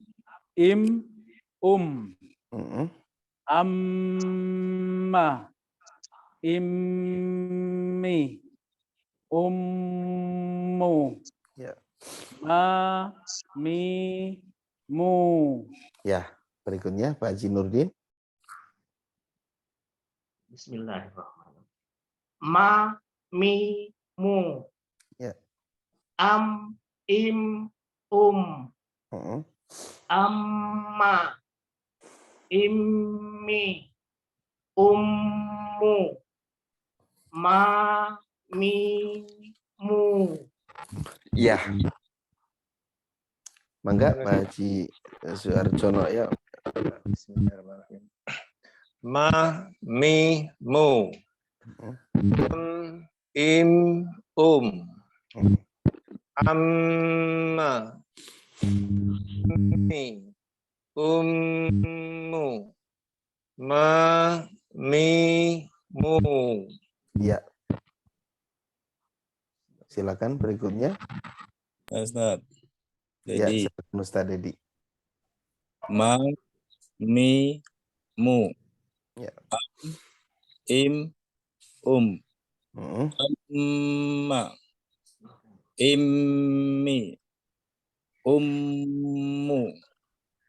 Speaker 5: im, amma, immi, ummu.
Speaker 2: Ya.
Speaker 5: Ma, mi, mu.
Speaker 2: Ya, berikutnya Pak Haji Nurdin.
Speaker 6: Bismillahirrahmanirrahim. Ma, mi, mu.
Speaker 2: Ya.
Speaker 6: Am, im, amma, immi, ummu, ma, mi, mu.
Speaker 2: Ya. Mangga Pak Haji Suarjono ya.
Speaker 7: Bismillahirrahmanirrahim. Ma, mi, mu. Am, im, amma, mi, ummu, ma, mi, mu.
Speaker 2: Ya. Silakan berikutnya.
Speaker 9: Ustaz.
Speaker 2: Ya,
Speaker 9: Jadi,
Speaker 2: silakan Ustaz Dedi.
Speaker 9: ma, mi, mu.
Speaker 2: Ya.
Speaker 9: Im, amma, immi, ummu,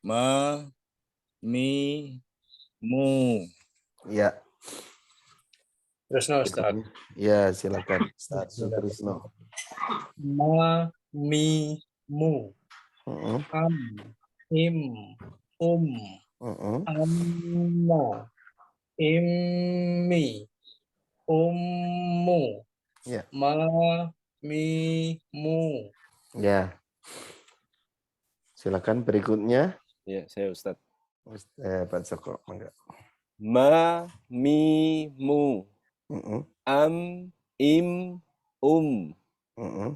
Speaker 9: ma, mi, mu.
Speaker 2: Ya.
Speaker 3: Tresno Ustaz.
Speaker 2: Ya, silakan Ustaz Sutrisno.
Speaker 3: Ma, mi, mu. Am, im, amma, immi, ummu.
Speaker 2: Ya.
Speaker 3: Ma, mi, mu.
Speaker 2: Ya. Silakan berikutnya.
Speaker 1: Ya, saya Ustadz.
Speaker 2: Pak Joko, enggak.
Speaker 1: Ma, mi, mu. Am, im,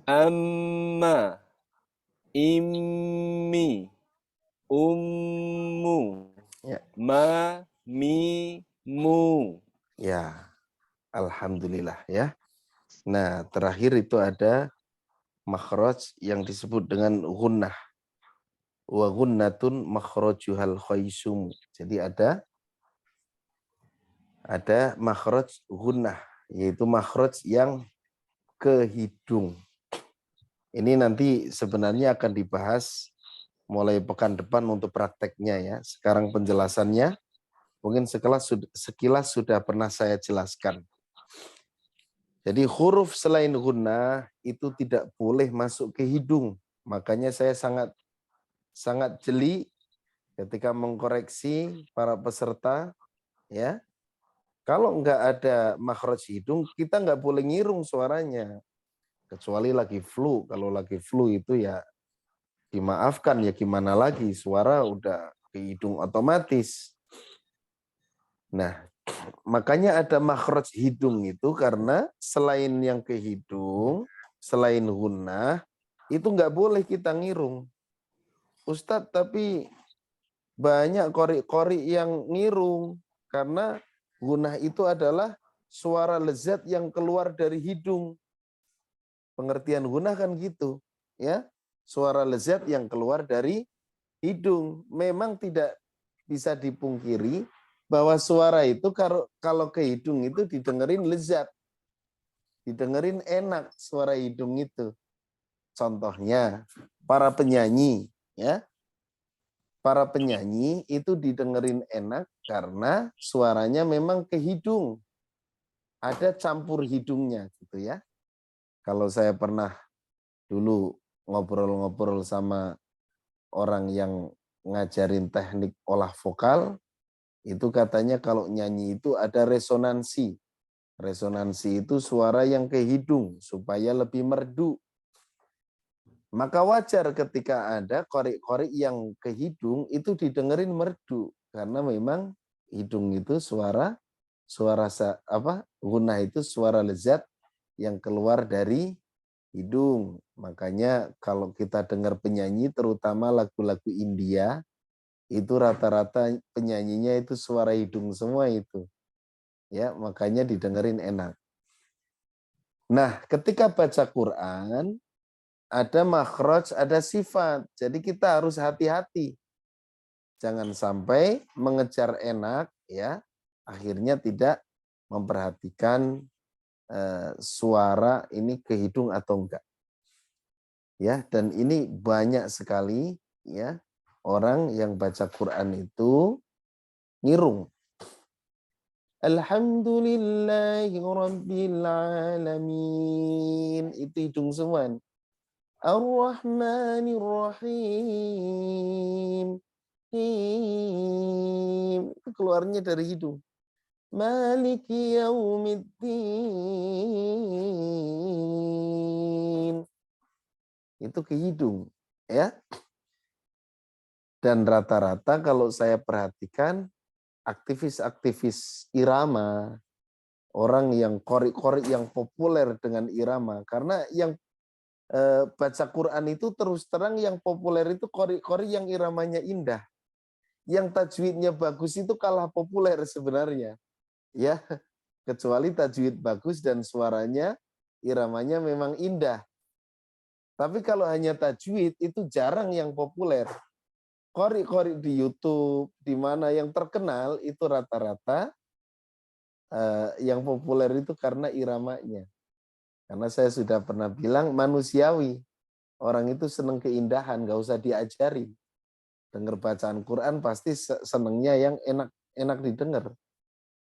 Speaker 1: amma, immi, ummu.
Speaker 2: Ya.
Speaker 1: Ma, mi, mu.
Speaker 2: Ya. Alhamdulillah ya. Nah, terakhir itu ada makhraj yang disebut dengan gunnah. Wa gunnatun makhrajuhal khaisum. Jadi ada makhraj gunnah, yaitu makhraj yang ke hidung. Ini nanti sebenarnya akan dibahas mulai pekan depan untuk prakteknya ya. Sekarang penjelasannya mungkin sekilas sudah pernah saya jelaskan. Jadi huruf selain gunnah itu tidak boleh masuk ke hidung. Makanya saya sangat jeli ketika mengkoreksi para peserta ya. Kalau nggak ada makhraj hidung, kita nggak boleh ngirung suaranya. Kecuali lagi flu. Kalau lagi flu itu ya dimaafkan, ya gimana lagi, suara udah ke hidung otomatis. Nah, makanya ada makhraj hidung itu karena selain yang ke hidung, selain gunnah, itu nggak boleh kita ngirung. Ustadz, tapi banyak qori yang ngirung karena gunnah itu adalah suara lezat yang keluar dari hidung. Pengertian gunnah kan gitu, ya. Suara lezat yang keluar dari hidung. Memang tidak bisa dipungkiri bahwa suara itu kalau ke hidung itu didengerin lezat. Didengerin enak suara hidung itu. Contohnya para penyanyi, ya. Para penyanyi itu didengerin enak karena suaranya memang ke hidung. Ada campur hidungnya gitu ya. Kalau saya pernah dulu ngobrol-ngobrol sama orang yang ngajarin teknik olah vokal, itu katanya kalau nyanyi itu ada resonansi. Resonansi itu suara yang ke hidung supaya lebih merdu. Maka wajar ketika ada korek-korek yang ke hidung itu didengerin merdu karena memang hidung itu gunnah itu suara lezat yang keluar dari hidung. Makanya kalau kita dengar penyanyi terutama lagu-lagu India itu rata-rata penyanyinya itu suara hidung semua itu. Ya, makanya didengerin enak. Nah, ketika baca Quran ada makhraj, ada sifat. Jadi kita harus hati-hati. Jangan sampai mengejar enak ya, akhirnya tidak memperhatikan suara ini ke hidung atau enggak. Ya, dan ini banyak sekali ya orang yang baca Quran itu ngirung. Alhamdulillahi Rabbil Alamin. Itu hidung semua. Ar-Rahmanir Rahim. Itu keluarnya dari hidung. Maliki Yaumiddin. Itu ke hidung. Ya. Dan rata-rata kalau saya perhatikan aktivis-aktivis irama, orang yang qori yang populer dengan irama, karena yang baca Quran itu terus terang yang populer itu qori yang iramanya indah. Yang tajwidnya bagus itu kalah populer sebenarnya. Ya, kecuali tajwid bagus dan suaranya iramanya memang indah. Tapi kalau hanya tajwid itu jarang yang populer. Qori di YouTube, di mana yang terkenal itu rata-rata yang populer itu karena iramanya. Karena saya sudah pernah bilang manusiawi. Orang itu senang keindahan, nggak usah diajari. Dengar bacaan Quran pasti senangnya yang enak didengar.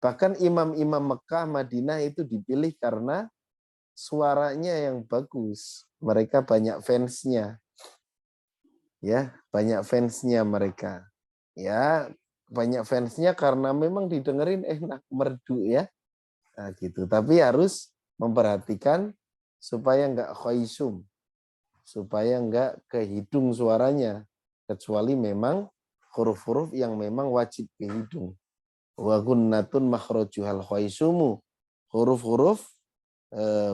Speaker 2: Bahkan imam-imam Mekah, Madinah itu dipilih karena suaranya yang bagus. Mereka banyak fansnya. Ya, banyak fansnya mereka. Ya, banyak fansnya karena memang didengerin enak, merdu ya. Nah, gitu. Tapi harus memperhatikan supaya enggak khaisum. Supaya enggak ke hidung suaranya. Kecuali memang huruf-huruf yang memang wajib ke hidung. Wa gunnatun makhrajuhal khaisumu. Huruf-huruf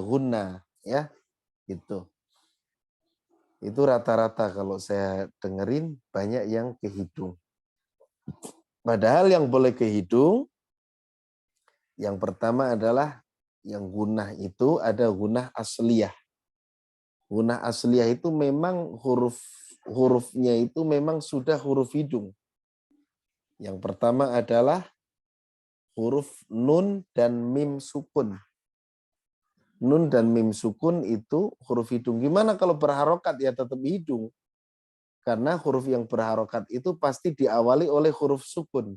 Speaker 2: gunna ya gitu. Itu rata-rata kalau saya dengerin banyak yang ke hidung. Padahal yang boleh ke hidung yang pertama adalah yang gunnah itu ada gunnah asliyah. Gunnah asliyah itu memang hurufnya itu memang sudah huruf hidung. Yang pertama adalah huruf nun dan mim sukun. Nun dan mim sukun itu huruf hidung. Gimana kalau berharokat ya tetap hidung. Karena huruf yang berharokat itu pasti diawali oleh huruf sukun.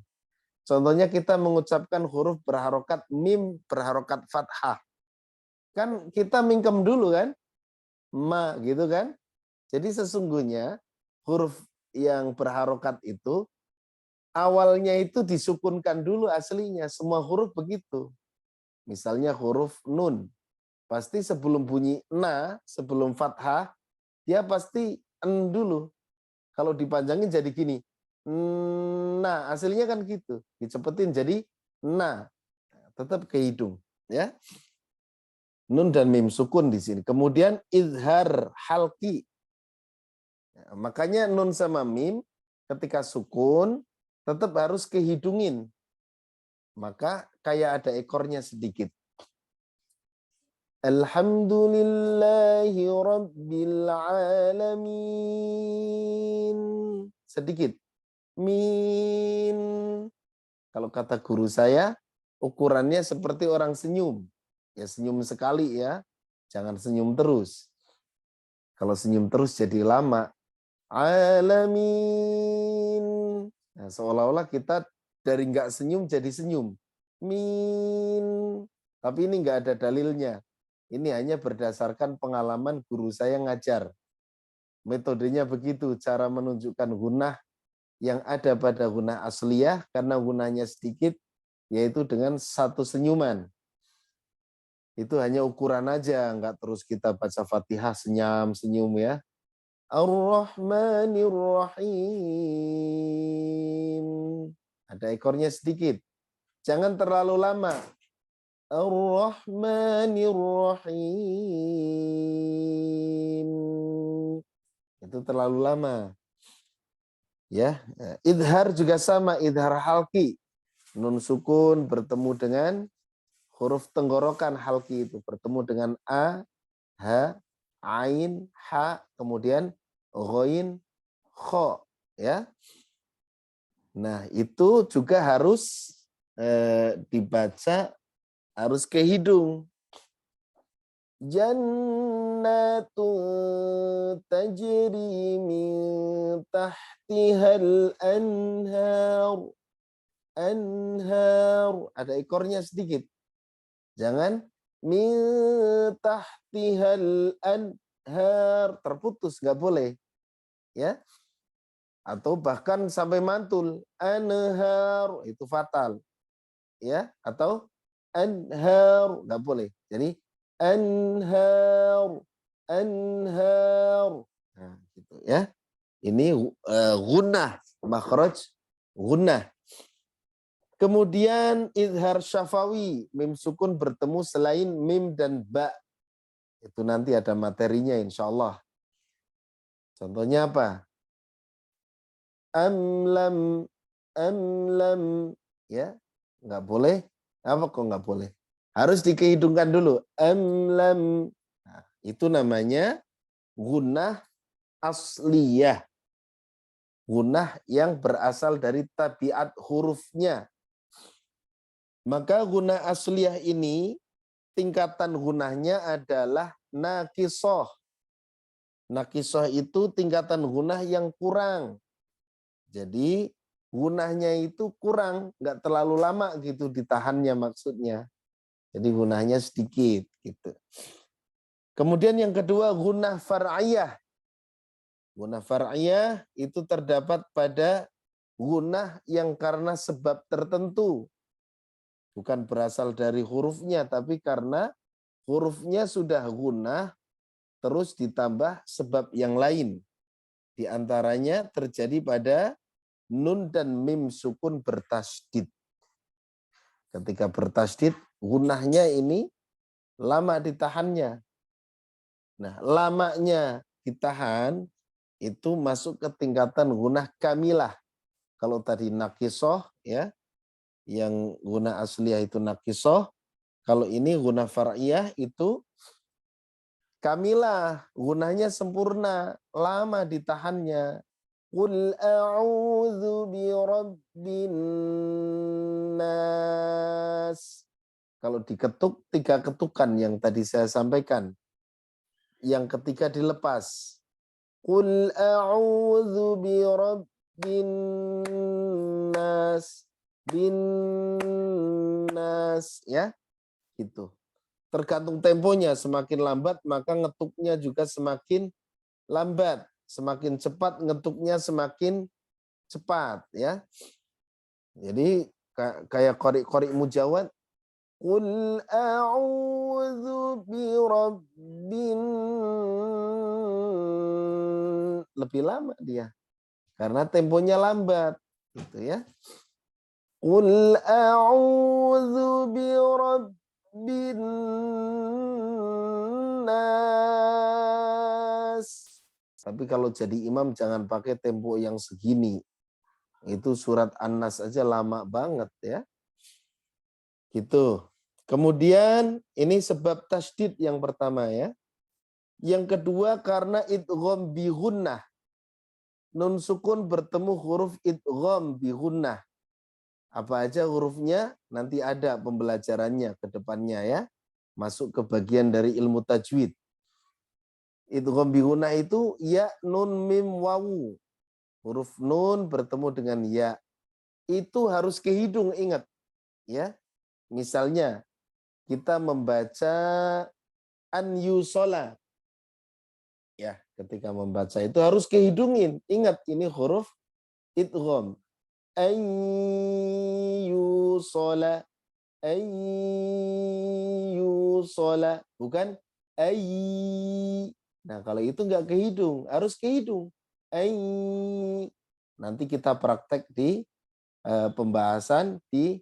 Speaker 2: Contohnya kita mengucapkan huruf berharokat mim berharokat fathah. Kan kita mingkem dulu kan. Ma gitu kan. Jadi sesungguhnya huruf yang berharokat itu awalnya itu disukunkan dulu aslinya. Semua huruf begitu. Misalnya huruf nun. Pasti sebelum bunyi na, sebelum fathah, dia pasti en dulu. Kalau dipanjangin jadi gini. Nah, hasilnya kan gitu. Dicepetin jadi na. Tetap ke hidung. Ya. Nun dan mim sukun di sini. Kemudian izhar halki. Makanya nun sama mim ketika sukun tetap harus kehidungin. Maka kayak ada ekornya sedikit. Alhamdulillahi Rabbil Alamin. Sedikit. Min. Kalau kata guru saya, ukurannya seperti orang senyum. Ya senyum sekali ya. Jangan senyum terus. Kalau senyum terus jadi lama. Alamin. Nah, seolah-olah kita dari nggak senyum jadi senyum. Min. Tapi ini nggak ada dalilnya. Ini hanya berdasarkan pengalaman guru saya ngajar. Metodenya begitu, cara menunjukkan gunnah yang ada pada gunnah asliyah, karena gunnahnya sedikit, yaitu dengan satu senyuman. Itu hanya ukuran aja, nggak terus kita baca Fatihah senyum ya. Ar-Rahmanir-Rahim. Ada ekornya sedikit. Jangan terlalu lama. Ar-Rahmanir-Rahim. Itu terlalu lama. Ya, idhar juga sama, idhar halki. Nun sukun bertemu dengan huruf tenggorokan halki itu bertemu dengan a, ha, ain, ha, kemudian ghain, kha, ya. Nah, itu juga harus dibaca harus ke hidung. Jannatu tajri min tahtihal anhar. Anhar. Ada ekornya sedikit. Jangan min tahtihal anhar. Terputus, nggak boleh. Ya. Atau bahkan sampai mantul. Anhar. Itu fatal. Ya. Atau anhar, nggak boleh. Jadi anhar, anhar. Nah, gitu ya. Ini gunnah, makhraj gunnah. Kemudian izhar syafawi, mim sukun bertemu selain mim dan ba. Itu nanti ada materinya insyaallah. Contohnya apa? Amlam, amlam, ya, nggak boleh. Apa kok nggak boleh? Harus dikehidungkan dulu. Amlam. Nah, itu namanya gunnah asliyah. Gunnah yang berasal dari tabiat hurufnya. Maka gunnah asliyah ini tingkatan gunnahnya adalah naqisoh. Naqisoh itu tingkatan gunnah yang kurang. Jadi gunnahnya itu kurang, nggak terlalu lama gitu ditahannya maksudnya. Jadi gunnahnya sedikit gitu. Kemudian yang kedua gunnah far'iyah. Gunnah far'iyah itu terdapat pada gunnah yang karena sebab tertentu. Bukan berasal dari hurufnya, tapi karena hurufnya sudah gunnah, terus ditambah sebab yang lain. Di antaranya terjadi pada nun dan mim sukun bertasydid. Ketika bertasydid, gunnahnya ini lama ditahannya. Nah, lamanya ditahan itu masuk ke tingkatan gunnah kamilah. Kalau tadi naqisoh, ya, yang gunnah asliyah itu naqisoh. Kalau ini gunnah far'iyah itu kamilah, gunnahnya sempurna, lama ditahannya. Qul a'udzu birabbin nas. Kalau diketuk, 3 ketukan yang tadi saya sampaikan. Yang ketiga dilepas. Qul a'udzu birabbin nas. Bin nas, ya. Gitu. Tergantung temponya, semakin lambat maka ngetuknya juga semakin lambat. Semakin cepat ngetuknya semakin cepat, ya. Jadi kayak qari mujawad, qul a'udzu birabbin, lebih lama dia karena temponya lambat, gitu ya. Qul a'udzu birabbin nas. Tapi kalau jadi imam jangan pakai tempo yang segini. Itu surat An-Nas aja lama banget, ya. Gitu. Kemudian ini sebab tasydid yang pertama, ya. Yang kedua karena idgham bi gunnah. Nun sukun bertemu huruf idgham bi gunnah. Apa aja hurufnya? Nanti ada pembelajarannya ke depannya, ya. Masuk ke bagian dari ilmu tajwid. Idgham bi gunnah itu ya, nun, mim, wawu. Huruf nun bertemu dengan ya. Itu harus ke hidung, ingat. Ya. Misalnya kita membaca an yusola. Ya, ketika membaca itu harus kehidungin. Ingat, ini huruf idgham. Ayyusola. Ayyusola. Bukan ayy. Nah, kalau itu nggak ke hidung, harus ke hidung. Nanti kita praktek di pembahasan di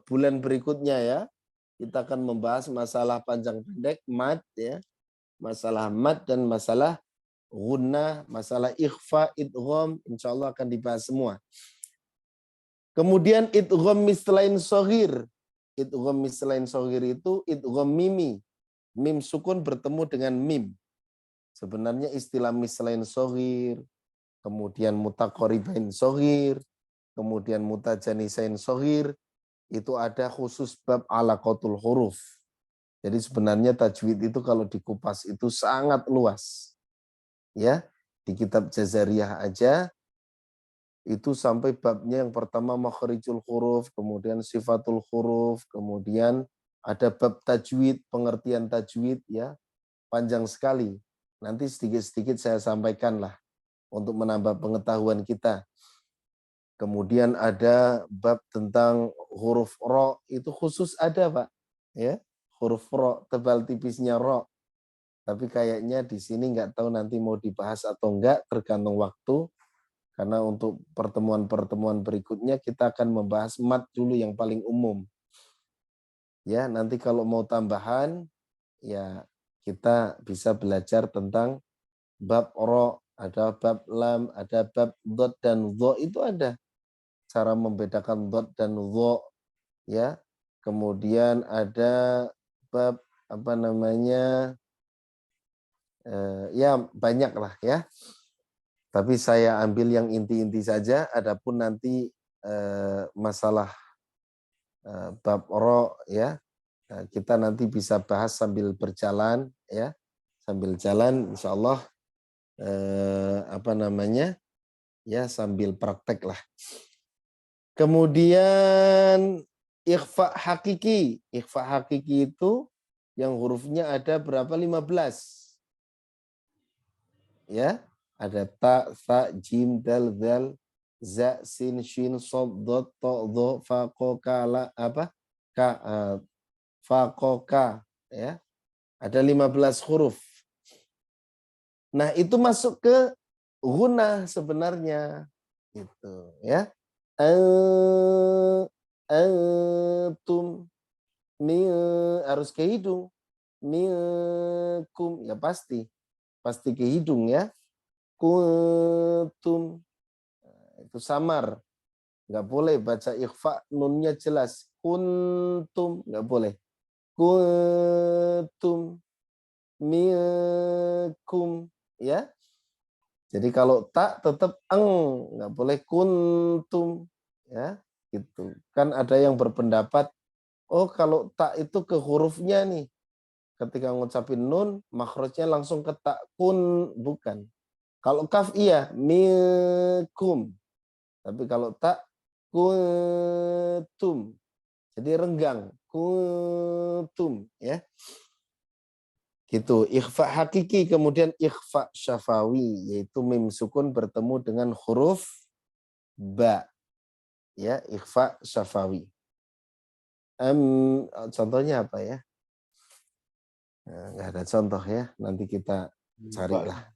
Speaker 2: bulan berikutnya, ya. Kita akan membahas masalah panjang pendek, mad, ya. Masalah mad dan masalah gunnah, masalah ikhfa, idgham, insyaallah akan dibahas semua. Kemudian idgham mislain shaghir. Idgham mislain shaghir itu idgham mimi. Mim sukun bertemu dengan mim. Sebenarnya istilah mislain shaghir, kemudian mutaqaribain shaghir, kemudian mutajanisain shaghir, itu ada khusus bab alaqatul huruf. Jadi sebenarnya tajwid itu kalau dikupas itu sangat luas. Ya, di kitab Jazariyah aja itu sampai babnya yang pertama makhrijul huruf, kemudian sifatul huruf, kemudian ada bab tajwid, pengertian tajwid, ya. Panjang sekali. Nanti sedikit-sedikit saya sampaikan lah untuk menambah pengetahuan kita. Kemudian ada bab tentang huruf ro, itu khusus ada, Pak. Ya, huruf ro, tebal tipisnya ro. Tapi kayaknya di sini nggak tahu nanti mau dibahas atau enggak, tergantung waktu. Karena untuk pertemuan-pertemuan berikutnya kita akan membahas mad dulu yang paling umum. Ya, nanti kalau mau tambahan, ya kita bisa belajar tentang bab ro, ada bab lam, ada bab dot dan dho, itu ada cara membedakan dot dan dho, ya. Kemudian ada bab apa namanya, ya banyak lah, ya. Tapi saya ambil yang inti-inti saja. Adapun nanti masalah bab ro, ya, kita nanti bisa bahas sambil berjalan, ya, sambil jalan, insyaallah apa namanya, ya, sambil praktek lah. Kemudian ikhfa hakiki itu yang hurufnya ada berapa? 15. Ya, ada ta, tha, jim, dal, zal, za, sin, shin, sod, dot, to, do, fa, ko, ka, la, apa? Ka, fa, ko, ka. Ya, ada 15 huruf. Nah, itu masuk ke gunah sebenarnya. Gitu, ya. Antum, harus ke hidung. Minkum, ya pasti ke hidung ya. Kuntum, itu samar, nggak boleh baca ikhfa, nunnya jelas. Kuntum, nggak boleh. Kuntum, minkum, ya. Jadi kalau tak tetap nggak boleh kuntum, ya. Gitu. Kan ada yang berpendapat, oh kalau tak itu ke hurufnya nih. Ketika ngucapin nun, makhrajnya langsung ke tak, kun, bukan. Kalau kaf iya, mikum. Tapi kalau tak, kuntum. Jadi renggang, kuntum, ya. Gitu. Ikhfa hakiki, kemudian ikhfa syafawi, yaitu mim sukun bertemu dengan huruf ba. Ya, ikhfa syafawi. Contohnya apa ya? Nah, nggak ada contoh ya, nanti kita carilah.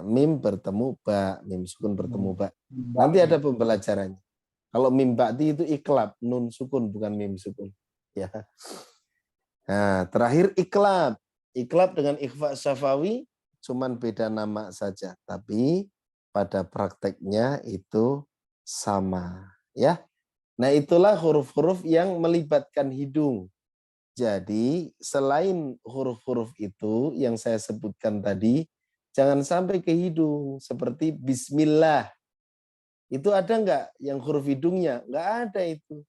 Speaker 2: Mim bertemu ba, mim sukun bertemu ba. Nanti ada pembelajarannya. Kalau mim ba'di itu iklab, nun sukun bukan mim sukun. Ya. Nah, terakhir iklab. Iklab dengan ikhfa syafawi cuman beda nama saja, tapi pada prakteknya itu sama, ya. Nah, itulah huruf-huruf yang melibatkan hidung. Jadi, selain huruf-huruf itu yang saya sebutkan tadi, jangan sampai ke hidung. Seperti bismillah. Itu ada nggak yang huruf hidungnya? Nggak ada itu.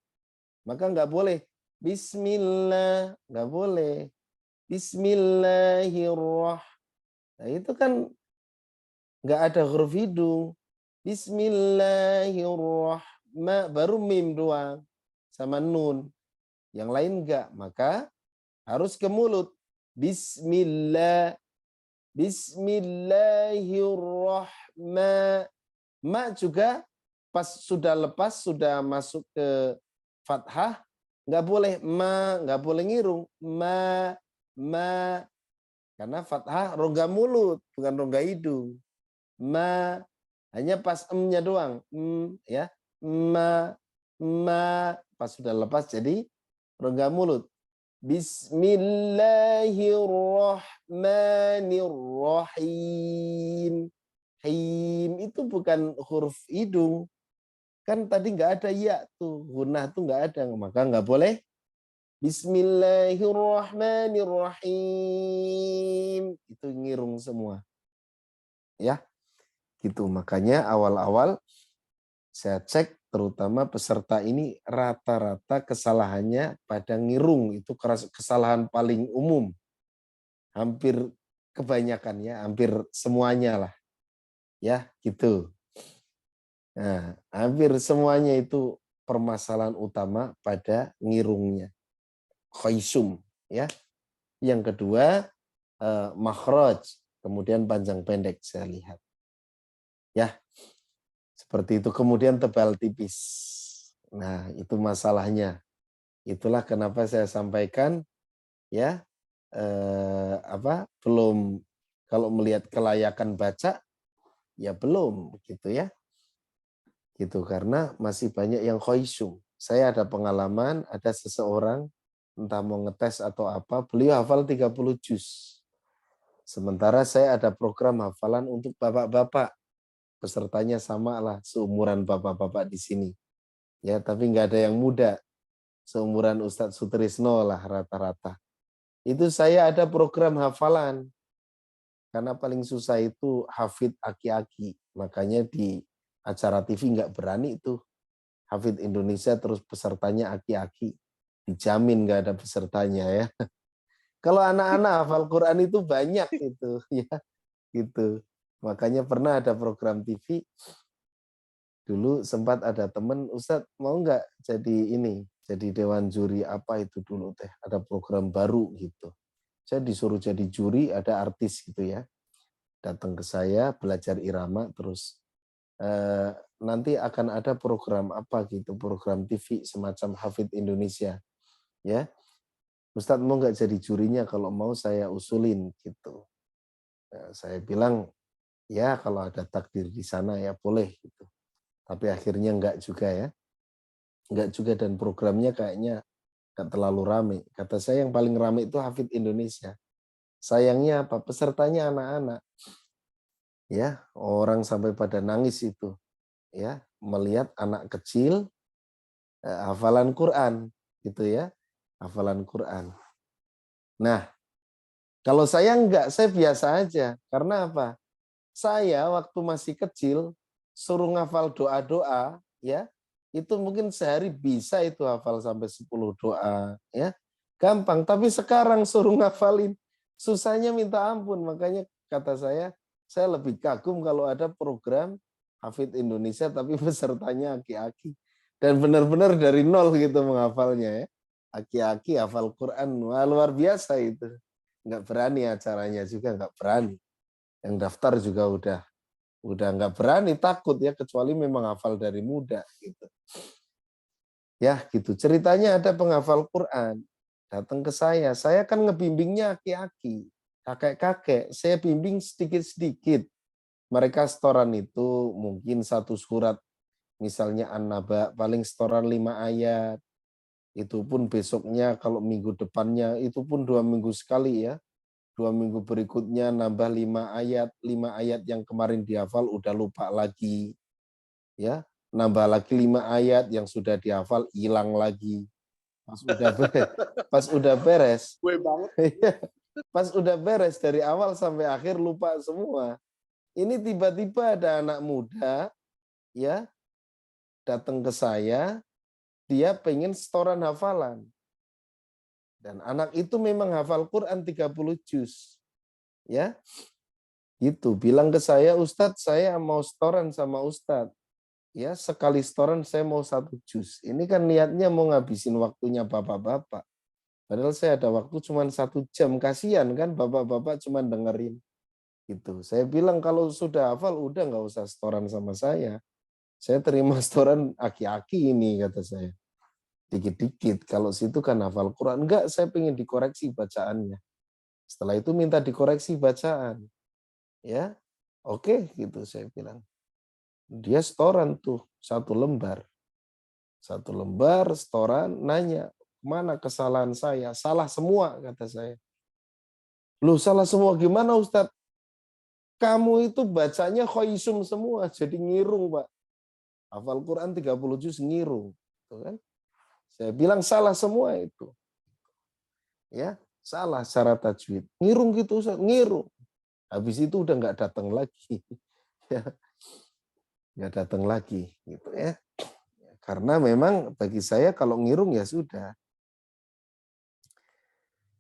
Speaker 2: Maka nggak boleh. Bismillah. Nggak boleh. Bismillahirrahmanirrahim. Nah, itu kan nggak ada huruf hidung. Bismillahirrahmanirrahim. Baru mim doang. Sama nun. Yang lain enggak, maka harus ke mulut. Bismillah. Bismillahirrahmanirrahim. Ma juga pas sudah lepas, sudah masuk ke fathah, enggak boleh enggak boleh ngirung. Ma. Karena fathah rongga mulut, bukan rongga hidung. Ma. Hanya pas nya doang. Ya. Ma. Pas sudah lepas jadi rongga mulut. Bismillahirrahmanirrahim. Him itu bukan huruf hidung. Kan tadi nggak ada ya tuh. Gunah tuh nggak ada. Maka nggak boleh. Bismillahirrahmanirrahim. Itu ngirung semua. Ya. Gitu. Makanya awal-awal saya cek terutama peserta ini rata-rata kesalahannya pada ngirung, itu kesalahan paling umum. Hampir kebanyakannya, hampir semuanya lah. Ya, gitu. Nah, hampir semuanya itu permasalahan utama pada ngirungnya. Khaisum, ya. Yang kedua, makhraj, kemudian panjang pendek saya lihat. Ya. Seperti itu, kemudian tebal tipis. Nah, itu masalahnya. Itulah kenapa saya sampaikan ya belum, kalau melihat kelayakan baca ya belum gitu ya. Gitu karena masih banyak yang khaisum. Saya ada pengalaman, ada seseorang entah mau ngetes atau apa, beliau hafal 30 juz. Sementara saya ada program hafalan untuk bapak-bapak. Pesertanya sama lah, seumuran bapak-bapak di sini. Ya, tapi nggak ada yang muda. Seumuran Ustadz Sutrisno lah rata-rata. Itu saya ada program hafalan. Karena paling susah itu hafid aki-aki. Makanya di acara TV nggak berani itu. Hafid Indonesia terus pesertanya aki-aki. Dijamin nggak ada pesertanya ya. Kalau anak-anak hafal Quran itu banyak itu ya. Gitu. Makanya pernah ada program TV, dulu sempat ada temen, Ustadz mau nggak jadi ini, jadi dewan juri apa itu dulu teh, ada program baru gitu. Saya disuruh jadi juri, ada artis gitu ya, datang ke saya belajar irama, terus nanti akan ada program apa gitu, program TV semacam Hafidz Indonesia ya. Ustadz mau nggak jadi jurinya, kalau mau saya usulin gitu. Saya bilang ya kalau ada takdir di sana ya boleh gitu. Tapi akhirnya enggak juga ya. Enggak juga, dan programnya kayaknya enggak terlalu rame. Kata saya yang paling rame itu Hafidz Indonesia. Sayangnya apa? Pesertanya anak-anak. Ya, orang sampai pada nangis itu. Ya, melihat anak kecil hafalan Quran gitu ya. Hafalan Quran. Nah, kalau saya enggak, saya biasa aja. Karena apa? Saya waktu masih kecil suruh ngafal doa-doa ya, itu mungkin sehari bisa itu hafal sampai 10 doa ya. Gampang, tapi sekarang suruh ngafalin susahnya minta ampun. Makanya kata saya lebih kagum kalau ada program Hafidz Indonesia tapi pesertanya aki-aki. Dan benar-benar dari nol gitu menghafalnya ya. Aki-aki hafal Quran, wah, luar biasa itu. Nggak berani acaranya juga, nggak berani. Yang daftar juga udah nggak berani, takut ya, kecuali memang hafal dari muda gitu. Ya gitu, ceritanya ada penghafal Quran datang ke saya kan ngebimbingnya aki-aki, kakek-kakek, saya bimbing sedikit-sedikit. Mereka setoran itu mungkin satu surat, misalnya An-Naba, paling setoran 5 ayat. Itu pun besoknya, kalau minggu depannya, itu pun 2 minggu sekali ya. 2 minggu berikutnya nambah 5 ayat yang kemarin dihafal udah lupa lagi. Ya, nambah lagi 5 ayat yang sudah dihafal hilang lagi. Pas udah beres.
Speaker 4: Gue banget.
Speaker 2: Pas udah beres dari awal sampai akhir lupa semua. Ini tiba-tiba ada anak muda ya datang ke saya, dia pengen setoran hafalan. Dan anak itu memang hafal Quran 30 juz. Ya, gitu. Bilang ke saya, Ustadz, saya mau setoran sama Ustadz. Ya, sekali setoran saya mau 1 juz. Ini kan niatnya mau ngabisin waktunya bapak-bapak. Padahal saya ada waktu cuma 1 jam. Kasihan kan bapak-bapak cuma dengerin. Gitu. Saya bilang kalau sudah hafal, udah nggak usah setoran sama saya. Saya terima setoran aki-aki ini, kata saya. Dikit-dikit, kalau situ kan hafal Quran. Enggak, saya pengen dikoreksi bacaannya. Setelah itu minta dikoreksi bacaan. Ya, oke, gitu saya bilang. Dia setoran tuh 1 lembar. 1 lembar setoran, nanya, mana kesalahan saya? Salah semua, kata saya. Loh, salah semua gimana Ustadz? Kamu itu bacanya khoisum semua, jadi ngirung, Pak. Hafal Quran 30 juz ngirung. Tuh kan? Saya bilang salah semua itu. Ya, salah cara tajwid. Ngirung gitu Ustaz, ngirung. Habis itu udah nggak datang lagi. Ya, nggak datang lagi gitu ya. Karena memang bagi saya kalau ngirung ya sudah.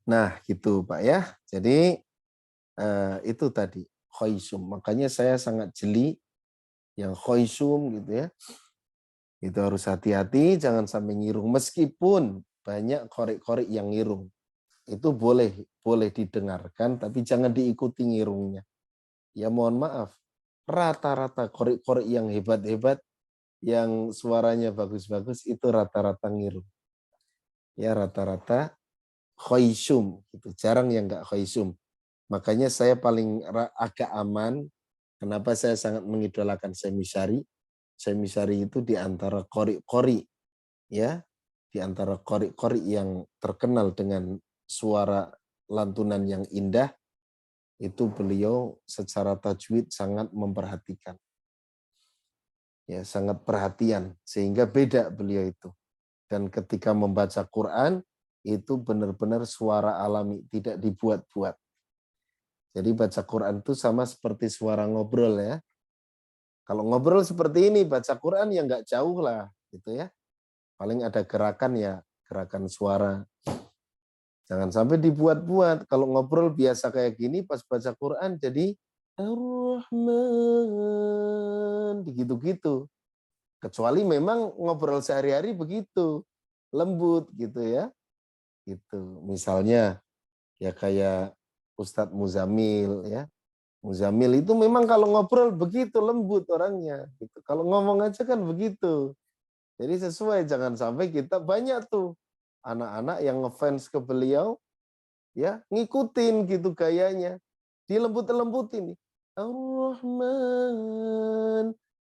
Speaker 2: Nah, gitu Pak ya. Jadi itu tadi khoisum. Makanya saya sangat jeli yang khoisum gitu ya. Itu harus hati-hati, jangan sampai ngirung. Meskipun banyak korek-korek yang ngirung. Itu boleh didengarkan, tapi jangan diikuti ngirungnya. Ya mohon maaf, rata-rata korek-korek yang hebat-hebat, yang suaranya bagus-bagus, itu rata-rata ngirung. Ya rata-rata khoisum, gitu. Jarang yang nggak khoisum. Makanya saya paling agak aman, kenapa saya sangat mengidolakan Semisari. Semisari itu di antara qori-qori ya, di antara qori-qori yang terkenal dengan suara lantunan yang indah, itu beliau secara tajwid sangat memperhatikan. Ya, sangat perhatian sehingga beda beliau itu. Dan ketika membaca Quran itu benar-benar suara alami, tidak dibuat-buat. Jadi baca Quran itu sama seperti suara ngobrol ya. Kalau ngobrol seperti ini, baca Quran ya nggak jauh lah, gitu ya. Paling ada gerakan ya, gerakan suara. Jangan sampai dibuat-buat. Kalau ngobrol biasa kayak gini, pas baca Quran jadi Ar-Rahman, gitu-gitu. Kecuali memang ngobrol sehari-hari begitu. lembut gitu ya. Gitu. Misalnya ya kayak Ustadz Muzamil ya. Muzamil itu memang kalau ngobrol begitu lembut orangnya gitu. Kalau ngomong aja kan begitu. Jadi sesuai, jangan sampai kita banyak tuh anak-anak yang ngefans ke beliau ya, ngikutin gitu gayanya. Dilembut-lembutin. Ar-Rahman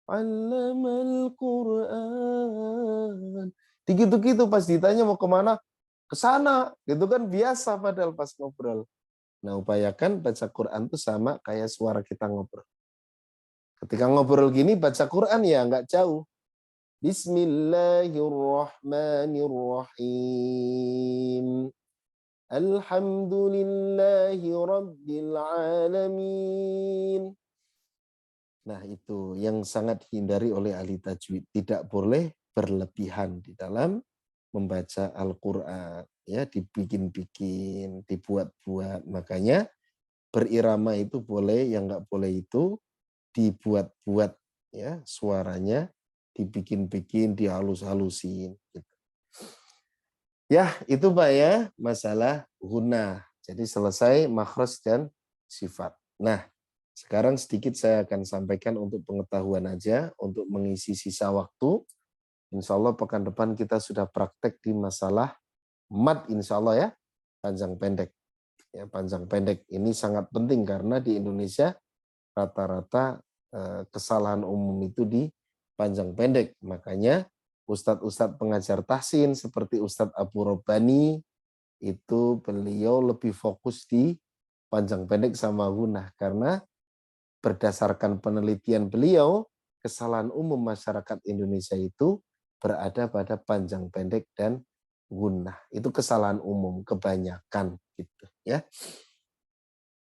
Speaker 2: 'allamal Qur'an. Digitu-gitu pas ditanya mau kemana, ke sana, gitu kan biasa padahal pas ngobrol. Nah, upayakan baca Quran itu sama kayak suara kita ngobrol. Ketika ngobrol gini baca Quran ya nggak jauh. Bismillahirrahmanirrahim. Alhamdulillahi rabbil alamin. Nah, itu yang sangat dihindari oleh ahli tajwid. Tidak boleh berlebihan di dalam membaca Al-Quran. Ya, dibikin-bikin, dibuat-buat. Makanya berirama itu boleh, yang nggak boleh itu dibuat-buat. Ya, suaranya dibikin-bikin, dihalus-halusin. Gitu. Ya, itu Pak ya, masalah guna. Jadi selesai makhraj dan sifat. Nah, sekarang sedikit saya akan sampaikan untuk pengetahuan aja, untuk mengisi sisa waktu. Insya Allah pekan depan kita sudah praktek di masalah mad, insya Allah ya, panjang pendek. Ya, panjang pendek ini sangat penting karena di Indonesia rata-rata kesalahan umum itu di panjang pendek. Makanya Ustadz-Ustadz pengajar tahsin seperti Ustadz Abu Robani itu beliau lebih fokus di panjang pendek sama gunah karena berdasarkan penelitian beliau kesalahan umum masyarakat Indonesia itu berada pada panjang pendek dan gunah. Itu kesalahan umum kebanyakan gitu ya.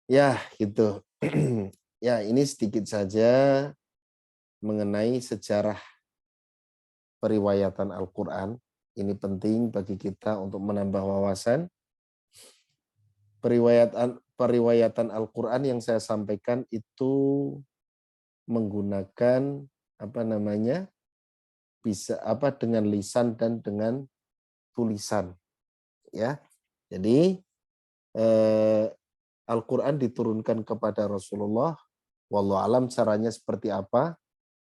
Speaker 2: Ya, gitu. Ya, ini sedikit saja mengenai sejarah periwayatan Al-Qur'an. Ini penting bagi kita untuk menambah wawasan. Periwayatan Al-Qur'an yang saya sampaikan itu menggunakan bisa dengan lisan dan dengan tulisan ya. Jadi Al-Qur'an diturunkan kepada Rasulullah, wallahu alam caranya seperti apa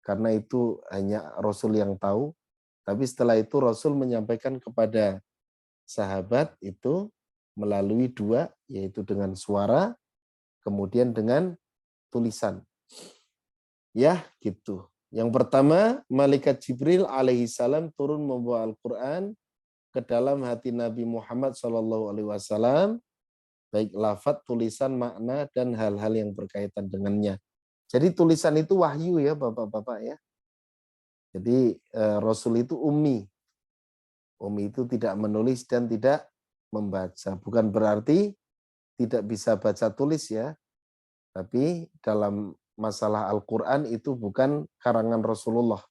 Speaker 2: karena itu hanya Rasul yang tahu. Tapi setelah itu Rasul menyampaikan kepada sahabat itu melalui dua, yaitu dengan suara kemudian dengan tulisan. Ya, gitu. Yang pertama, malaikat Jibril alaihi salam turun membawa Al-Qur'an ke dalam hati Nabi Muhammad SAW, baik lafaz, tulisan, makna, dan hal-hal yang berkaitan dengannya. Jadi tulisan itu wahyu ya Bapak-Bapak ya. Jadi Rasul itu ummi. Ummi itu tidak menulis dan tidak membaca. Bukan berarti tidak bisa baca tulis ya. Tapi dalam masalah Al-Quran itu bukan karangan Rasulullah.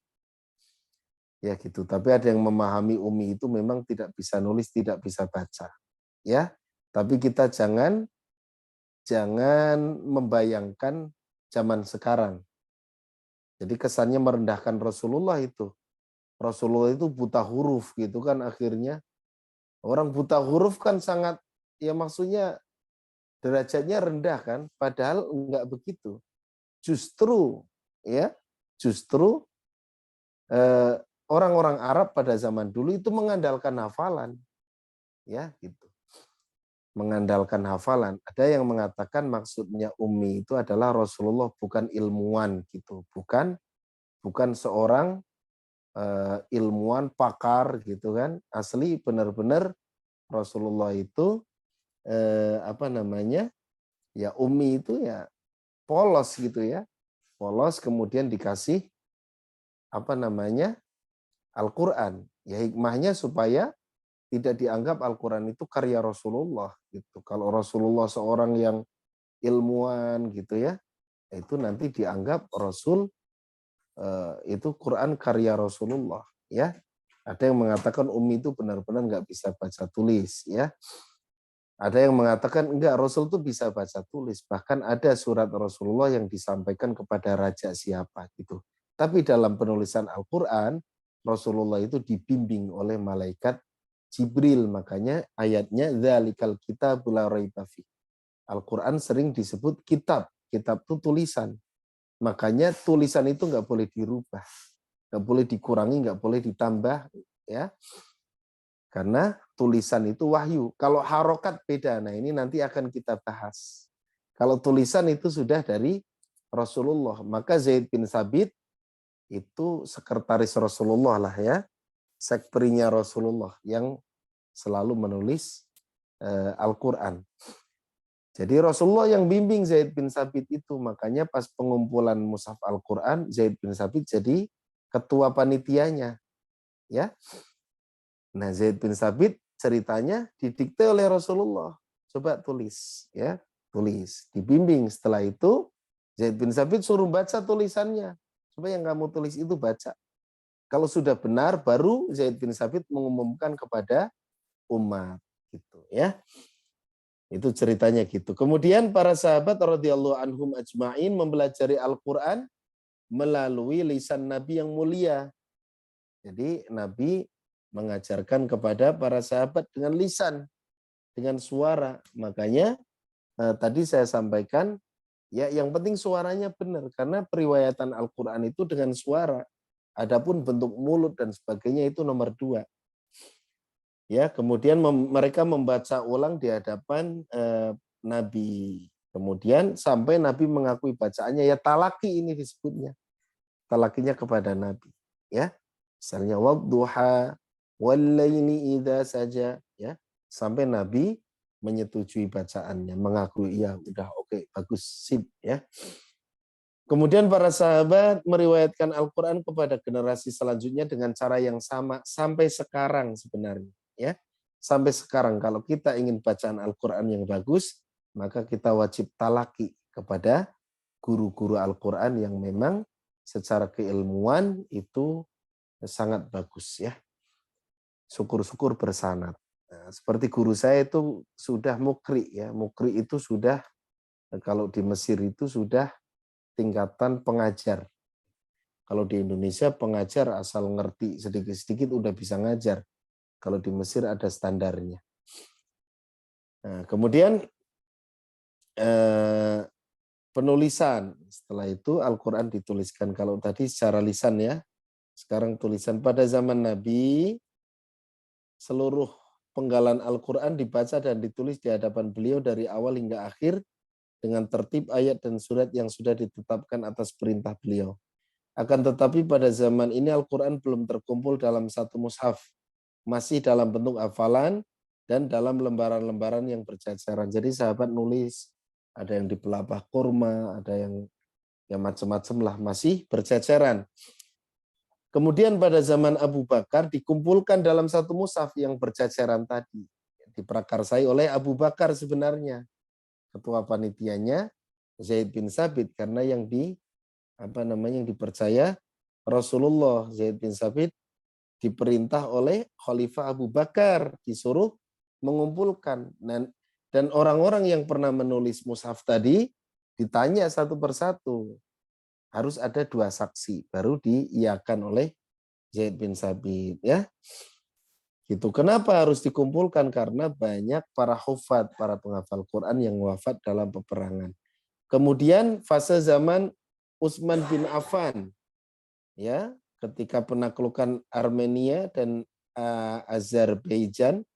Speaker 2: Ya gitu. Tapi ada yang memahami ummi itu memang tidak bisa nulis, tidak bisa baca. Ya. Tapi kita jangan membayangkan zaman sekarang. Jadi kesannya merendahkan Rasulullah itu. Rasulullah itu buta huruf gitu kan akhirnya. Orang buta huruf kan sangat, ya maksudnya derajatnya rendah kan. Padahal enggak begitu. Justru orang-orang Arab pada zaman dulu itu mengandalkan hafalan. Ya gitu. Mengandalkan hafalan. Ada yang mengatakan maksudnya ummi itu adalah Rasulullah bukan ilmuwan gitu, bukan seorang ilmuwan pakar gitu kan. Asli benar-benar Rasulullah itu ya ummi itu ya polos gitu ya, polos kemudian dikasih Al-Quran. Ya hikmahnya supaya tidak dianggap Al-Quran itu karya Rasulullah gitu. Kalau Rasulullah seorang yang ilmuwan gitu ya, itu nanti dianggap Rasul itu Quran karya Rasulullah ya. Ada yang mengatakan ummi itu benar-benar nggak bisa baca tulis ya. Ada yang mengatakan enggak, Rasul itu bisa baca tulis. Bahkan ada surat Rasulullah yang disampaikan kepada raja siapa gitu. Tapi dalam penulisan Al-Quran, Rasulullah itu dibimbing oleh malaikat Jibril. Makanya ayatnya dzalikal kitabul la raiba fi. Al-Quran sering disebut kitab. Kitab itu tulisan. Makanya tulisan itu nggak boleh dirubah, nggak boleh dikurangi, nggak boleh ditambah, ya. Karena tulisan itu wahyu. Kalau harokat beda. Nah ini nanti akan kita bahas. Kalau tulisan itu sudah dari Rasulullah. Maka Zaid bin Sabit itu sekretaris Rasulullah lah ya. Sekprinya Rasulullah yang selalu menulis Al-Quran. Jadi Rasulullah yang bimbing Zaid bin Sabit itu. Makanya pas pengumpulan mushaf Al-Quran, Zaid bin Sabit jadi ketua panitianya. Ya. Nah Zaid bin Sabit ceritanya didikte oleh Rasulullah. Coba tulis. Ya, tulis. Dibimbing. Setelah itu Zaid bin Sabit suruh baca tulisannya. Coba yang kamu tulis itu baca. Kalau sudah benar, baru Zaid bin Sabit mengumumkan kepada umat. Gitu ya. Itu ceritanya gitu. Kemudian para sahabat radhiyallahu anhum ajma'in mempelajari Al-Quran melalui lisan Nabi yang mulia. Jadi Nabi mengajarkan kepada para sahabat dengan lisan, dengan suara. Makanya tadi saya sampaikan, ya yang penting suaranya benar. Karena periwayatan Al-Quran itu dengan suara. Adapun bentuk mulut dan sebagainya itu nomor 2. Ya, kemudian mereka membaca ulang di hadapan Nabi. Kemudian sampai Nabi mengakui bacaannya, ya talaki ini disebutnya. Talakinya kepada Nabi, ya. Misalnya wadduha wallaili idza saja, ya. Sampai Nabi menyetujui bacaannya, mengakui ya udah oke, bagus, sip, ya. Kemudian para sahabat meriwayatkan Al-Quran kepada generasi selanjutnya dengan cara yang sama sampai sekarang sebenarnya. Ya, sampai sekarang kalau kita ingin bacaan Al-Quran yang bagus, maka kita wajib talaki kepada guru-guru Al-Quran yang memang secara keilmuan itu sangat bagus ya. Syukur-syukur bersanad. Nah, seperti guru saya itu sudah mukri ya. Mukri itu sudah, kalau di Mesir itu sudah tingkatan pengajar. Kalau di Indonesia pengajar asal ngerti sedikit-sedikit udah bisa ngajar. Kalau di Mesir ada standarnya. Nah, kemudian penulisan. Setelah itu Al-Quran dituliskan. Kalau tadi secara lisan ya. Sekarang tulisan. Pada zaman Nabi, seluruh penggalan Al-Quran dibaca dan ditulis di hadapan beliau dari awal hingga akhir dengan tertib ayat dan surat yang sudah ditetapkan atas perintah beliau. Akan tetapi pada zaman ini Al-Quran belum terkumpul dalam satu mushaf. Masih dalam bentuk hafalan dan dalam lembaran-lembaran yang berjajaran. Jadi sahabat nulis, ada yang di pelapah kurma, ada yang macam-macam lah, masih berjajaran. Kemudian pada zaman Abu Bakar dikumpulkan dalam satu mushaf yang berjajaran tadi. Diprakarsai oleh Abu Bakar sebenarnya. Ketua panitianya Zaid bin Sabit, karena yang dipercaya Rasulullah. Zaid bin Sabit diperintah oleh Khalifah Abu Bakar, disuruh mengumpulkan. Dan orang-orang yang pernah menulis mushaf tadi ditanya satu persatu. Harus ada 2 saksi, baru diiyakan oleh Zaid bin Sabit. Ya. Gitu. Kenapa harus dikumpulkan? Karena banyak para hufad, para penghafal Quran yang wafat dalam peperangan. Kemudian fase zaman Utsman bin Affan. Ya. Ketika penaklukan Armenia dan Azerbaijan,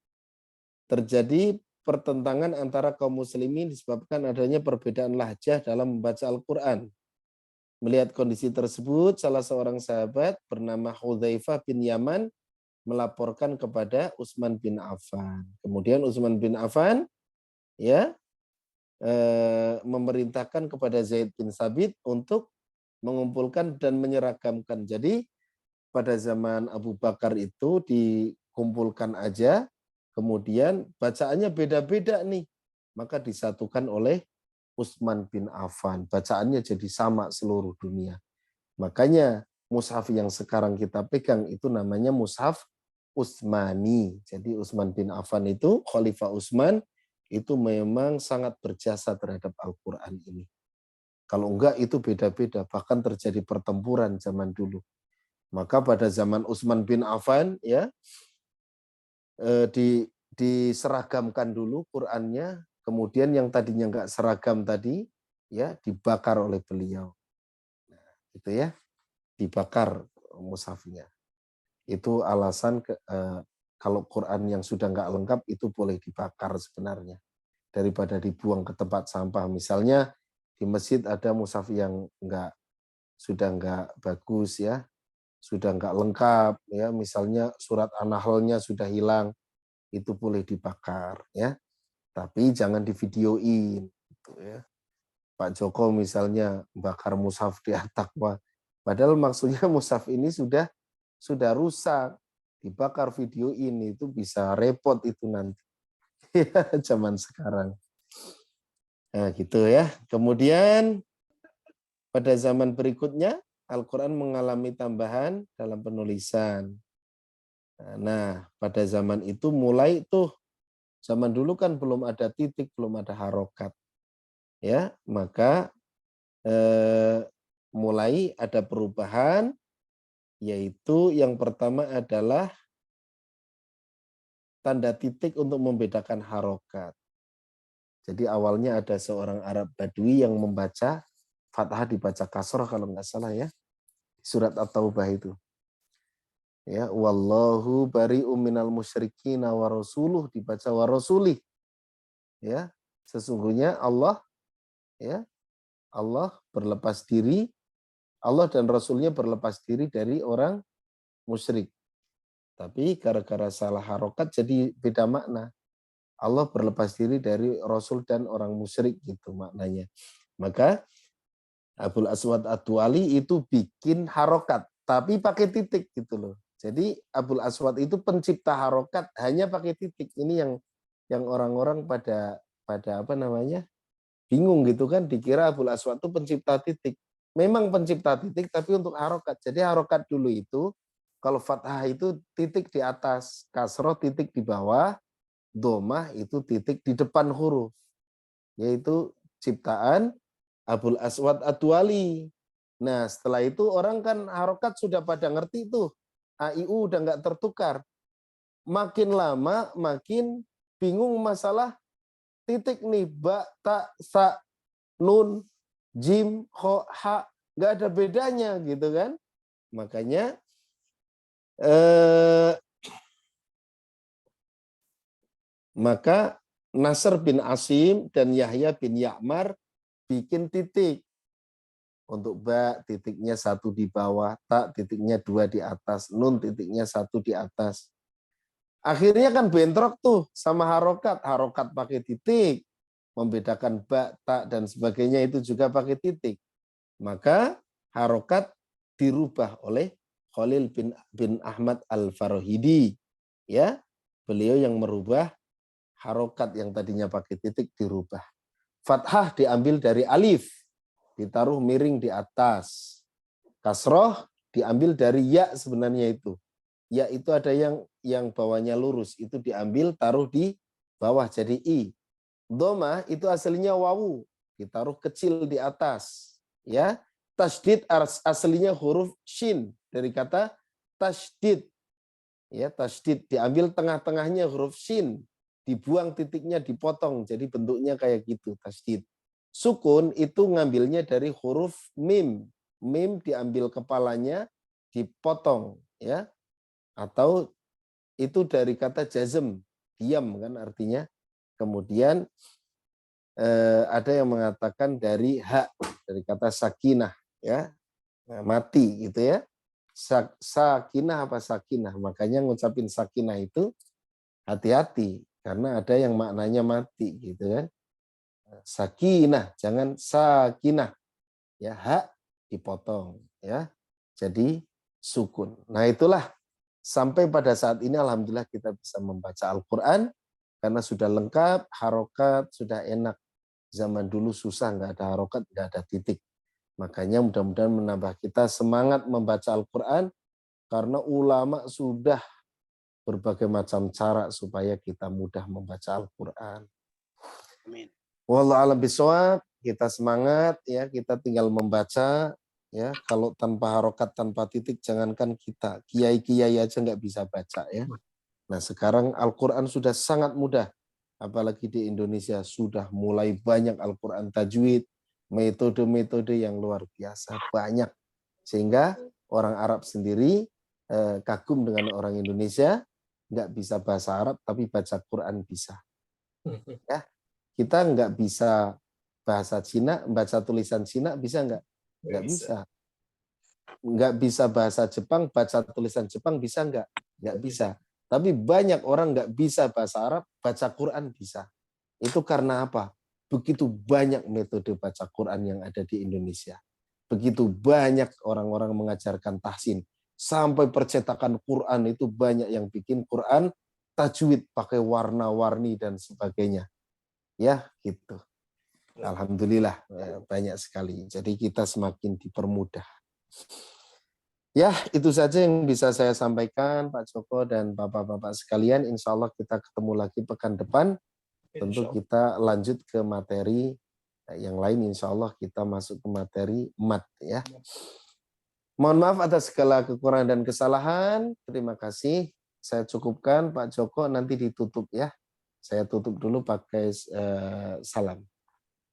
Speaker 2: terjadi pertentangan antara kaum muslimin disebabkan adanya perbedaan lahjah dalam membaca Al-Quran. Melihat kondisi tersebut, salah seorang sahabat bernama Hudzaifah bin Yaman melaporkan kepada Utsman bin Affan. Kemudian Utsman bin Affan ya memerintahkan kepada Zaid bin Sabit untuk mengumpulkan dan menyeragamkan. Jadi pada zaman Abu Bakar itu dikumpulkan aja, kemudian bacaannya beda-beda nih, maka disatukan oleh Utsman bin Affan. Bacaannya jadi sama seluruh dunia. Makanya mushaf yang sekarang kita pegang itu namanya mushaf Utsmani. Jadi Utsman bin Affan itu, Khalifah Utsman, itu memang sangat berjasa terhadap Al-Quran ini. Kalau enggak itu beda-beda, bahkan terjadi pertempuran zaman dulu. Maka pada zaman Utsman bin Affan ya diseragamkan dulu Qur'annya, kemudian yang tadinya nggak seragam tadi ya dibakar oleh beliau. Nah, gitu ya, dibakar mushafnya. Itu alasan kalau Quran yang sudah nggak lengkap itu boleh dibakar sebenarnya daripada dibuang ke tempat sampah. Misalnya di masjid ada mushaf yang sudah nggak bagus ya, sudah nggak lengkap ya, misalnya surat An-Nahl-nya sudah hilang, itu boleh dibakar ya, tapi jangan divideoin gitu ya. Pak Joko misalnya bakar mushaf di At-Taqwa, padahal maksudnya mushaf ini sudah rusak, dibakar videoin itu bisa repot itu nanti. Ya, zaman sekarang. Nah, gitu ya. Kemudian pada zaman berikutnya Al-Quran mengalami tambahan dalam penulisan. Nah, pada zaman itu mulai tuh, zaman dulu kan belum ada titik, belum ada harokat. Ya, maka mulai ada perubahan, yaitu yang pertama adalah tanda titik untuk membedakan harokat. Jadi awalnya ada seorang Arab Badui yang membaca fathah dibaca kasroh kalau nggak salah ya, surat At-Taubah itu. Ya, wallahu bari'um minal musyrikina wa rasuluh dibaca wa rasulih. Ya, sesungguhnya Allah ya, Allah berlepas diri, Allah dan Rasulnya berlepas diri dari orang musyrik. Tapi gara-gara salah harokat jadi beda makna. Allah berlepas diri dari Rasul dan orang musyrik gitu maknanya. Maka Abul Aswad Ad-Duali itu bikin harokat, tapi pakai titik gitu loh. Jadi Abul Aswad itu pencipta harokat hanya pakai titik. Ini yang orang-orang pada apa namanya bingung gitu kan, dikira Abul Aswad itu pencipta titik. Memang pencipta titik tapi untuk harokat. Jadi harokat dulu itu kalau fathah itu titik di atas, kasroh titik di bawah, domah itu titik di depan huruf. Yaitu ciptaan Abul Aswad Ad-Duali. Nah setelah itu orang kan harokat sudah pada ngerti tuh. AIU udah nggak tertukar. Makin lama makin bingung masalah titik nih. Ba, ta, sa, nun, jim, ho, ha. Nggak ada bedanya gitu kan. Makanya maka Nasr bin Asim dan Yahya bin Ya'mar bikin titik. Untuk ba titiknya 1 di bawah, ta titiknya 2 di atas, nun titiknya 1 di atas. Akhirnya kan bentrok tuh sama harokat. Harokat pakai titik, membedakan ba, ta, dan sebagainya itu juga pakai titik. Maka harokat dirubah oleh Khalil bin Ahmad Al-Farahidi. Ya, beliau yang merubah harokat yang tadinya pakai titik dirubah. Fathah diambil dari alif, ditaruh miring di atas. Kasroh diambil dari ya sebenarnya itu. Ya itu ada yang bawahnya lurus, itu diambil taruh di bawah jadi i. Doma itu aslinya wawu, ditaruh kecil di atas. Ya, tasdid aslinya huruf shin dari kata tasdid. Ya, tasdid diambil tengah-tengahnya huruf shin, dibuang titiknya, dipotong jadi bentuknya kayak gitu tasdid. Sukun itu ngambilnya dari huruf mim. Mim diambil kepalanya, dipotong ya. Atau itu dari kata jazm, diam kan artinya. Kemudian ada yang mengatakan dari hak, dari kata sakinah ya. Nah, mati gitu ya. Sakinah apa sakinah? Makanya ngucapin sakinah itu hati-hati karena ada yang maknanya mati gitu kan. Sakinah, jangan sakinah. Ya, hak dipotong ya. Jadi sukun. Nah, itulah sampai pada saat ini alhamdulillah kita bisa membaca Al-Qur'an karena sudah lengkap, harokat sudah enak. Zaman dulu susah, nggak ada harokat, nggak ada titik. Makanya mudah-mudahan menambah kita semangat membaca Al-Qur'an karena ulama sudah berbagai macam cara supaya kita mudah membaca Al-Qur'an.
Speaker 4: Amin.
Speaker 2: Wallahu a'lam bishawab, kita semangat ya, kita tinggal membaca ya. Kalau tanpa harokat, tanpa titik, jangankan kita, kiai-kiai aja nggak bisa baca ya. Nah, sekarang Al-Quran sudah sangat mudah. Apalagi di Indonesia sudah mulai banyak Al-Quran tajwid, metode-metode yang luar biasa banyak. Sehingga orang Arab sendiri kagum dengan orang Indonesia, nggak bisa bahasa Arab tapi baca Quran bisa. Ya, kita nggak bisa bahasa Cina, baca tulisan Cina bisa nggak? Nggak bisa. Nggak bisa bahasa Jepang, baca tulisan Jepang bisa nggak? Nggak bisa. Tapi banyak orang nggak bisa bahasa Arab, baca Quran bisa. Itu karena apa? Begitu banyak metode baca Quran yang ada di Indonesia. Begitu banyak orang-orang mengajarkan tahsin. Sampai percetakan Quran itu banyak yang bikin Quran tajwid pakai warna-warni dan sebagainya. Ya, gitu. Alhamdulillah banyak sekali. Jadi kita semakin dipermudah. Ya, itu saja yang bisa saya sampaikan Pak Joko dan Bapak-bapak sekalian. Insya Allah kita ketemu lagi pekan depan. Tentu kita lanjut ke materi yang lain. Insya Allah kita masuk ke materi mat ya. Mohon maaf atas segala kekurangan dan kesalahan. Terima kasih. Saya cukupkan Pak Joko, nanti ditutup ya. Saya tutup dulu pakai salam.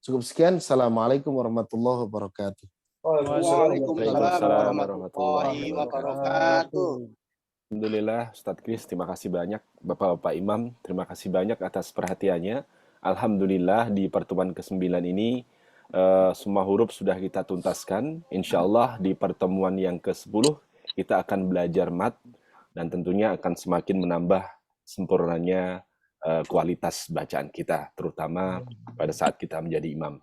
Speaker 2: Cukup sekian. Assalamualaikum warahmatullahi wabarakatuh.
Speaker 4: Waalaikumsalam warahmatullahi wabarakatuh.
Speaker 1: Alhamdulillah, Ustadz Kris, terima kasih banyak. Bapak-bapak Imam, terima kasih banyak atas perhatiannya. Alhamdulillah di pertemuan ke-9 ini semua huruf sudah kita tuntaskan. Insya Allah di pertemuan yang ke-10 kita akan belajar mat dan tentunya akan semakin menambah sempurnanya kualitas bacaan kita, terutama pada saat kita menjadi imam.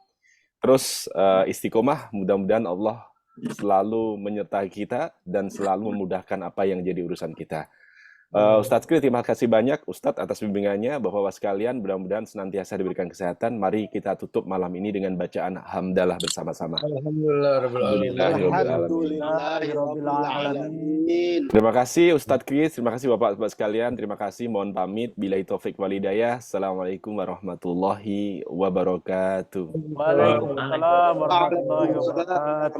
Speaker 1: Terus istiqomah, mudah-mudahan Allah selalu menyertai kita dan selalu memudahkan apa yang jadi urusan kita. Ustadz Kris, terima kasih banyak Ustadz atas bimbingannya. Bapak-bapak sekalian, mudah-mudahan senantiasa diberikan kesehatan. Mari kita tutup malam ini dengan bacaan hamdalah bersama-sama.
Speaker 4: Alhamdulillahirrahmanirrahim.
Speaker 1: Terima kasih Ustadz Kris, terima kasih Bapak-bapak sekalian. Terima kasih, mohon pamit. Billahi taufik walhidayah. Assalamualaikum warahmatullahi wabarakatuh.
Speaker 5: Waalaikumsalam warahmatullahi wabarakatuh.